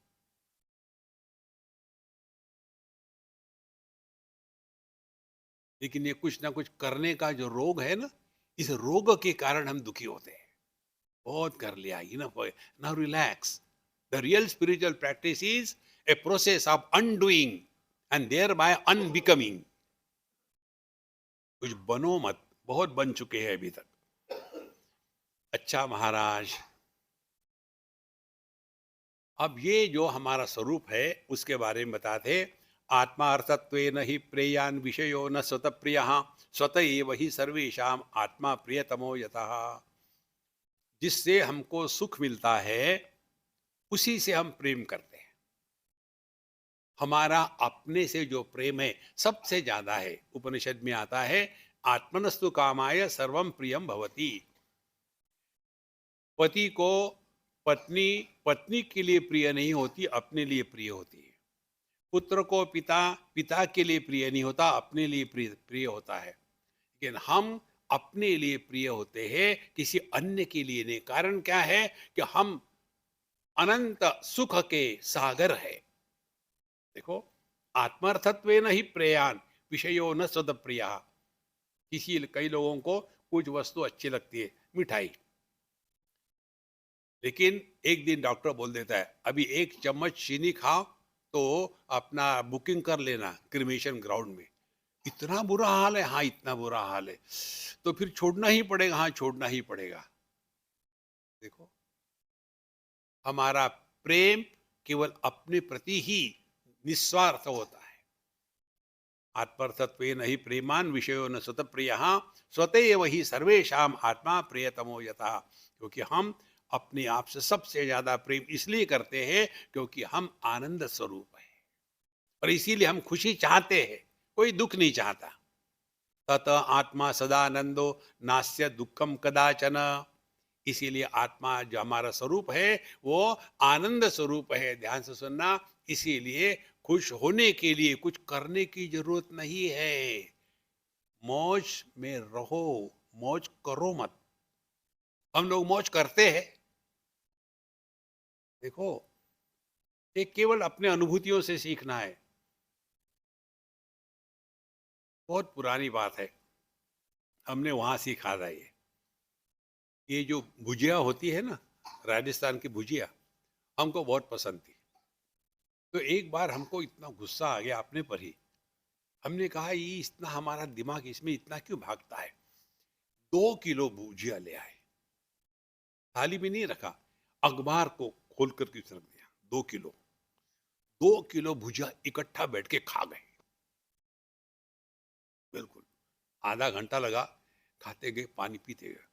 लेकिन ये कुछ ना कुछ करने का जो रोग है ना, इस रोग के कारण हम दुखी होते हैं। बहुत कर लिया, enough, now relax. The real spiritual practice is a process of undoing and thereby unbecoming. कुछ बनो मत, बहुत बन चुके हैं अभी तक। अच्छा महाराज, अब ये जो हमारा स्वरूप है उसके बारे में बताते। आत्मा अर्थत्वेन ही प्रेयान विषयो न स्वतः प्रिय, स्वतः एव ही सर्वेषाम आत्मा प्रियतमो यतः। जिससे हमको सुख मिलता है उसी से हम प्रेम करते हैं। हमारा अपने से जो प्रेम है सबसे ज्यादा है। उपनिषद में आता है आत्मनस्तु कामाय सर्वम प्रियम भवति। पति को पत्नी पत्नी के लिए प्रिय नहीं होती, अपने लिए प्रिय होती है। पुत्र को पिता पिता के लिए प्रिय नहीं होता, अपने लिए प्रिय प्रिय होता है। लेकिन हम अपने लिए प्रिय होते हैं, किसी अन्य के लिए नहीं। कारण क्या है कि हम अनंत सुख के सागर है। देखो, आत्मार्थत्वेन ही प्रेयान विषयो न सद प्रिया। किसी कई लोगों को कुछ वस्तु अच्छी लगती है, मिठाई, लेकिन एक दिन डॉक्टर बोल देता है अभी 1 चम्मच चीनी खाओ तो अपना बुकिंग कर लेना क्रिमेशन ग्राउंड में। इतना बुरा हाल है, हाँ इतना बुरा हाल है, तो फिर छोड़ना ही पड़ेगा, हाँ छोड़ना ही पड़ेगा। देखो, हमारा प्रेम केवल अपने प्रति ही निस्वार्थ होता है। आत्मर्थत्वेन ही प्रेमान विषयो न स्वतः प्रिय, स्वतः वही सर्वेषाम आत्मा प्रियतमो यथा। क्योंकि हम अपने आप से सबसे ज्यादा प्रेम इसलिए करते हैं क्योंकि हम आनंद स्वरूप है, और इसीलिए हम खुशी चाहते हैं, कोई दुख नहीं चाहता। तत आत्मा सदानंदो नास्य दुखम कदाचन। इसीलिए आत्मा जो हमारा स्वरूप है वो आनंद स्वरूप है। ध्यान से सुनना, इसीलिए खुश होने के लिए कुछ करने की जरूरत नहीं है। मौज में रहो, मौज करो मत। हम लोग मौज करते हैं। देखो, ये केवल अपने अनुभूतियों से सीखना है। बहुत पुरानी बात है, हमने वहां सीखा था। ये जो भुजिया होती है ना, राजस्थान की भुजिया, हमको बहुत पसंद थी। तो एक बार हमको इतना गुस्सा आ गया अपने पर ही। हमने कहा ये इतना हमारा दिमाग इसमें इतना क्यों भागता है। 2 किलो भुजिया ले आए, थाली में नहीं रखा, अखबार को खोल करके रख दिया। 2 किलो, 2 किलो भुजिया इकट्ठा बैठ के खा गए। बिल्कुल, आधा घंटा लगा, खाते गए, पानी पीते गए।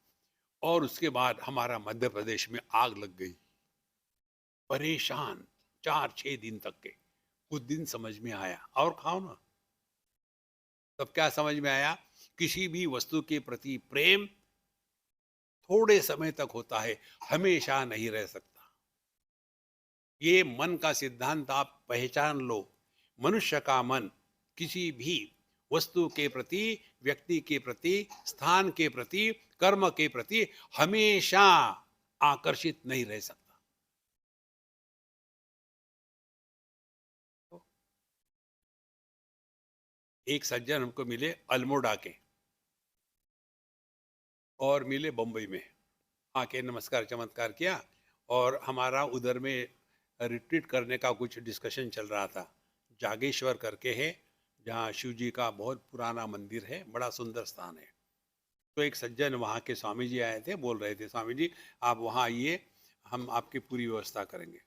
और उसके बाद हमारा मध्य प्रदेश में आग लग गई। परेशान, 4-6 दिन तक के। कुछ दिन समझ में आया, और खाओ ना। तब क्या समझ में आया? किसी भी वस्तु के प्रति प्रेम थोड़े समय तक होता है, हमेशा नहीं रह सकता। ये मन का सिद्धांत आप पहचान लो। मनुष्य का मन किसी भी वस्तु के प्रति, व्यक्ति के प्रति, स्थान के प्रति, कर्म के प्रति हमेशा आकर्षित नहीं रह सकता। एक सज्जन हमको मिले अल्मोड़ा के, और मिले बम्बई में। आके नमस्कार चमत्कार किया, और हमारा उधर में रिट्रीट करने का कुछ डिस्कशन चल रहा था। जागेश्वर करके है, जहाँ शिव जी का बहुत पुराना मंदिर है, बड़ा सुंदर स्थान है। तो एक सज्जन वहाँ के स्वामी जी आए थे, बोल रहे थे, स्वामी जी आप वहाँ आइए, हम आपकी पूरी व्यवस्था करेंगे।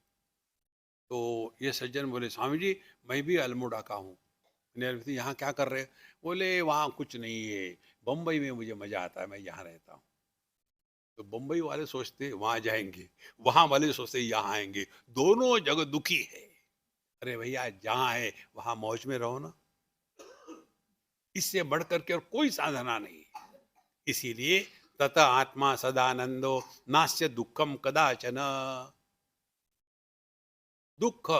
तो ये सज्जन बोले, स्वामी जी मैं भी अल्मोड़ा का हूँ। यहाँ क्या कर रहे? बोले वहाँ कुछ नहीं है, बम्बई में मुझे मजा आता है, मैं यहाँ रहता हूँ। तो बम्बई वाले सोचते वहां जाएंगे, वहां वाले सोचते यहाँ आएंगे, दोनों जगह दुखी है। अरे भैया जहाँ है वहां मौज में रहो ना, इससे बढ़कर के और कोई साधना नहीं। इसीलिए तत आत्मा सदानंदो नास्य दुखम कदाचन। दुख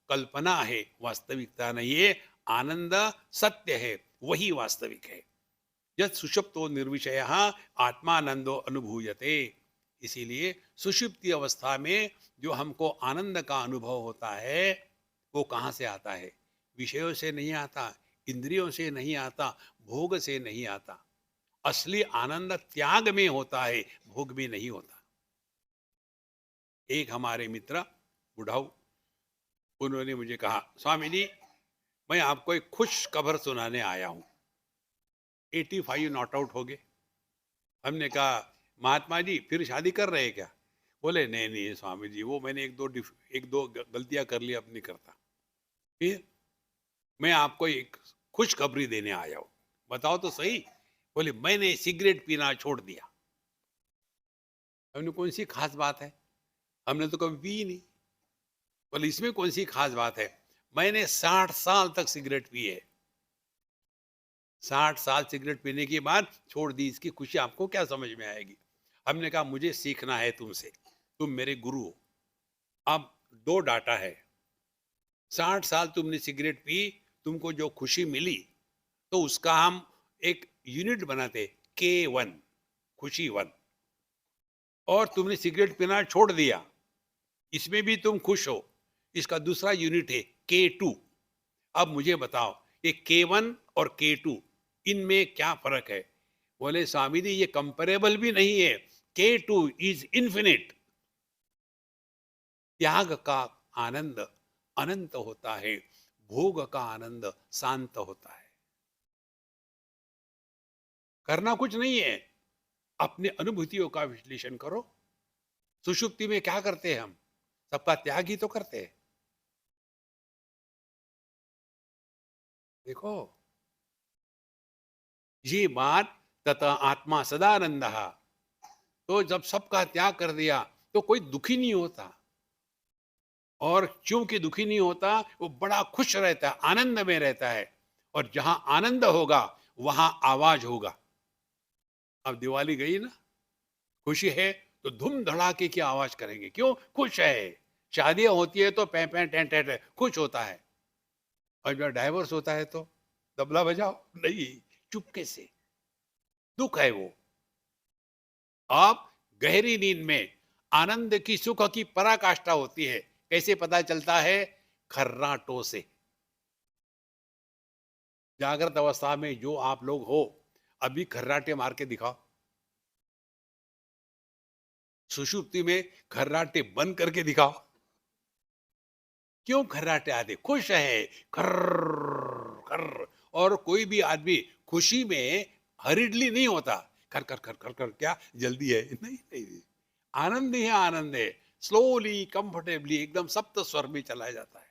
कल्पना है, वास्तविकता नहीं है। आनंद सत्य है, वही वास्तविक है। यद सुषुप्तो निर्विषय आत्मानंदो अनुभूयते। इसीलिए सुषुप्ति अवस्था में जो हमको आनंद का अनुभव होता है, वो कहाँ से आता है? विषयों से नहीं आता, इंद्रियों से नहीं आता, भोग से नहीं आता। असली आनंद त्याग में होता है, भोग में नहीं होता। एक हमारे मित्र बुढ़ाऊ, उन्होंने मुझे कहा, स्वामी जी मैं आपको एक खुश खबर सुनाने आया हूं। 85 नॉट आउट हो गए। हमने कहा महात्मा जी फिर शादी कर रहे हैं क्या? बोले नहीं नहीं स्वामी जी, वो मैंने एक दो गलतियां कर ली, अब नहीं करता। फिर मैं आपको एक खुशखबरी देने आया हूं। बताओ तो सही। बोले मैंने सिगरेट पीना छोड़ दिया। हमने कौन सी खास बात है? हमने तो कभी पी ही नहीं। बोले इसमें कौन सी खास बात है? मैंने 60 साल तक सिगरेट पी है। 60 साल सिगरेट पीने के बाद छोड़ दी, इसकी खुशी आपको क्या समझ में आएगी? हमने कहा मुझे सीखना है तुमसे, तुम मेरे गुरु हो। अब दो डाटा है, 60 साल तुमने सिगरेट पी, तुमको जो खुशी मिली, तो उसका हम एक यूनिट बनाते, K1, खुशी 1। और तुमने सिगरेट पीना छोड़ दिया, इसमें भी तुम खुश हो, इसका दूसरा यूनिट है K2। अब मुझे बताओ ये K1 और K2 इनमें क्या फर्क है? बोले स्वामी जी ये कंपेरेबल भी नहीं है। K2 is infinite. त्याग का आनंद अनंत होता है, भोग का आनंद शांत होता है। करना कुछ नहीं है, अपने अनुभूतियों का विश्लेषण करो। सुषुप्ति में क्या करते हैं हम? सबका त्याग ही तो करते हैं। देखो ये बात, तथा आत्मा सदानंद। तो जब सबका त्याग कर दिया तो कोई दुखी नहीं होता, और क्योंकि दुखी नहीं होता वो बड़ा खुश रहता है, आनंद में रहता है। और जहां आनंद होगा वहां आवाज होगा। अब दिवाली गई ना, खुशी है तो धूम धड़ाके की आवाज करेंगे, क्यों? खुश है। शादियां होती है तो पै पै टें टें टें, खुश होता है। और जब डाइवोर्स होता है तो तबला बजाओ, नहीं, चुपके से, दुख है वो। आप गहरी नींद में आनंद की, सुख की पराकाष्ठा होती है। कैसे पता चलता है? खर्राटों से। जागृत अवस्था में जो आप लोग हो, अभी खर्राटे मार के दिखाओ। सुषुप्ति में खर्राटे बंद करके दिखाओ। क्यों खर्राटे आते? खुश है, खर्र खर्र। और कोई भी आदमी खुशी में हरिडली नहीं होता, कर कर कर कर कर, क्या जल्दी है? नहीं नहीं, आनंद ही आनंद है। स्लोली कंफर्टेबली एकदम सप्त स्वर में चला जाता है।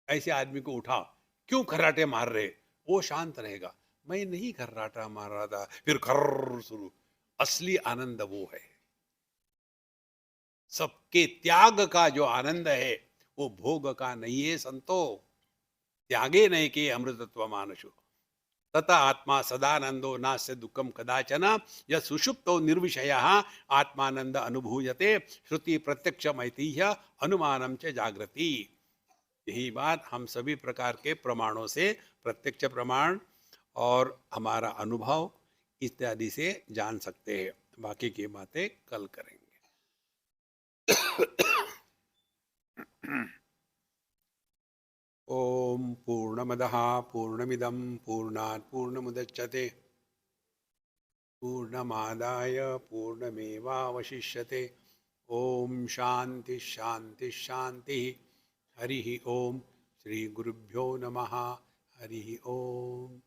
ऐसे आदमी को उठाओ, क्यों खर्राटे मार रहे? वो शांत रहेगा। मैं नहीं खर्राटा मार रहा था, फिर खर्र शुरू। असली आनंद वो है, सबके त्याग का जो आनंद है, वो भोग का नहीं है संतो, त्यागे नहीं के अमृतत्व मानसो, तथा आत्मा सदानंदो नास्य दुखम कदाचन, यह सुषुप्तो निर्विषय आत्मानंद अनुभूयते, श्रुति प्रत्यक्ष मैतीह्य अनुमानम च जागृति। यही बात हम सभी प्रकार के प्रमाणों से, प्रत्यक्ष प्रमाण और हमारा अनुभव इत्यादि से जान सकते हैं। बाकी की बातें कल करेंगे। ओम पूर्णमदः पूर्णमिदं पूर्णात् पूर्णमुदच्यते पूर्णमादाय पूर्णमेवावशिष्यते। ओम शांति शांति शांति। हरि ओम। श्री गुरुभ्यो नमः। हरि ओम।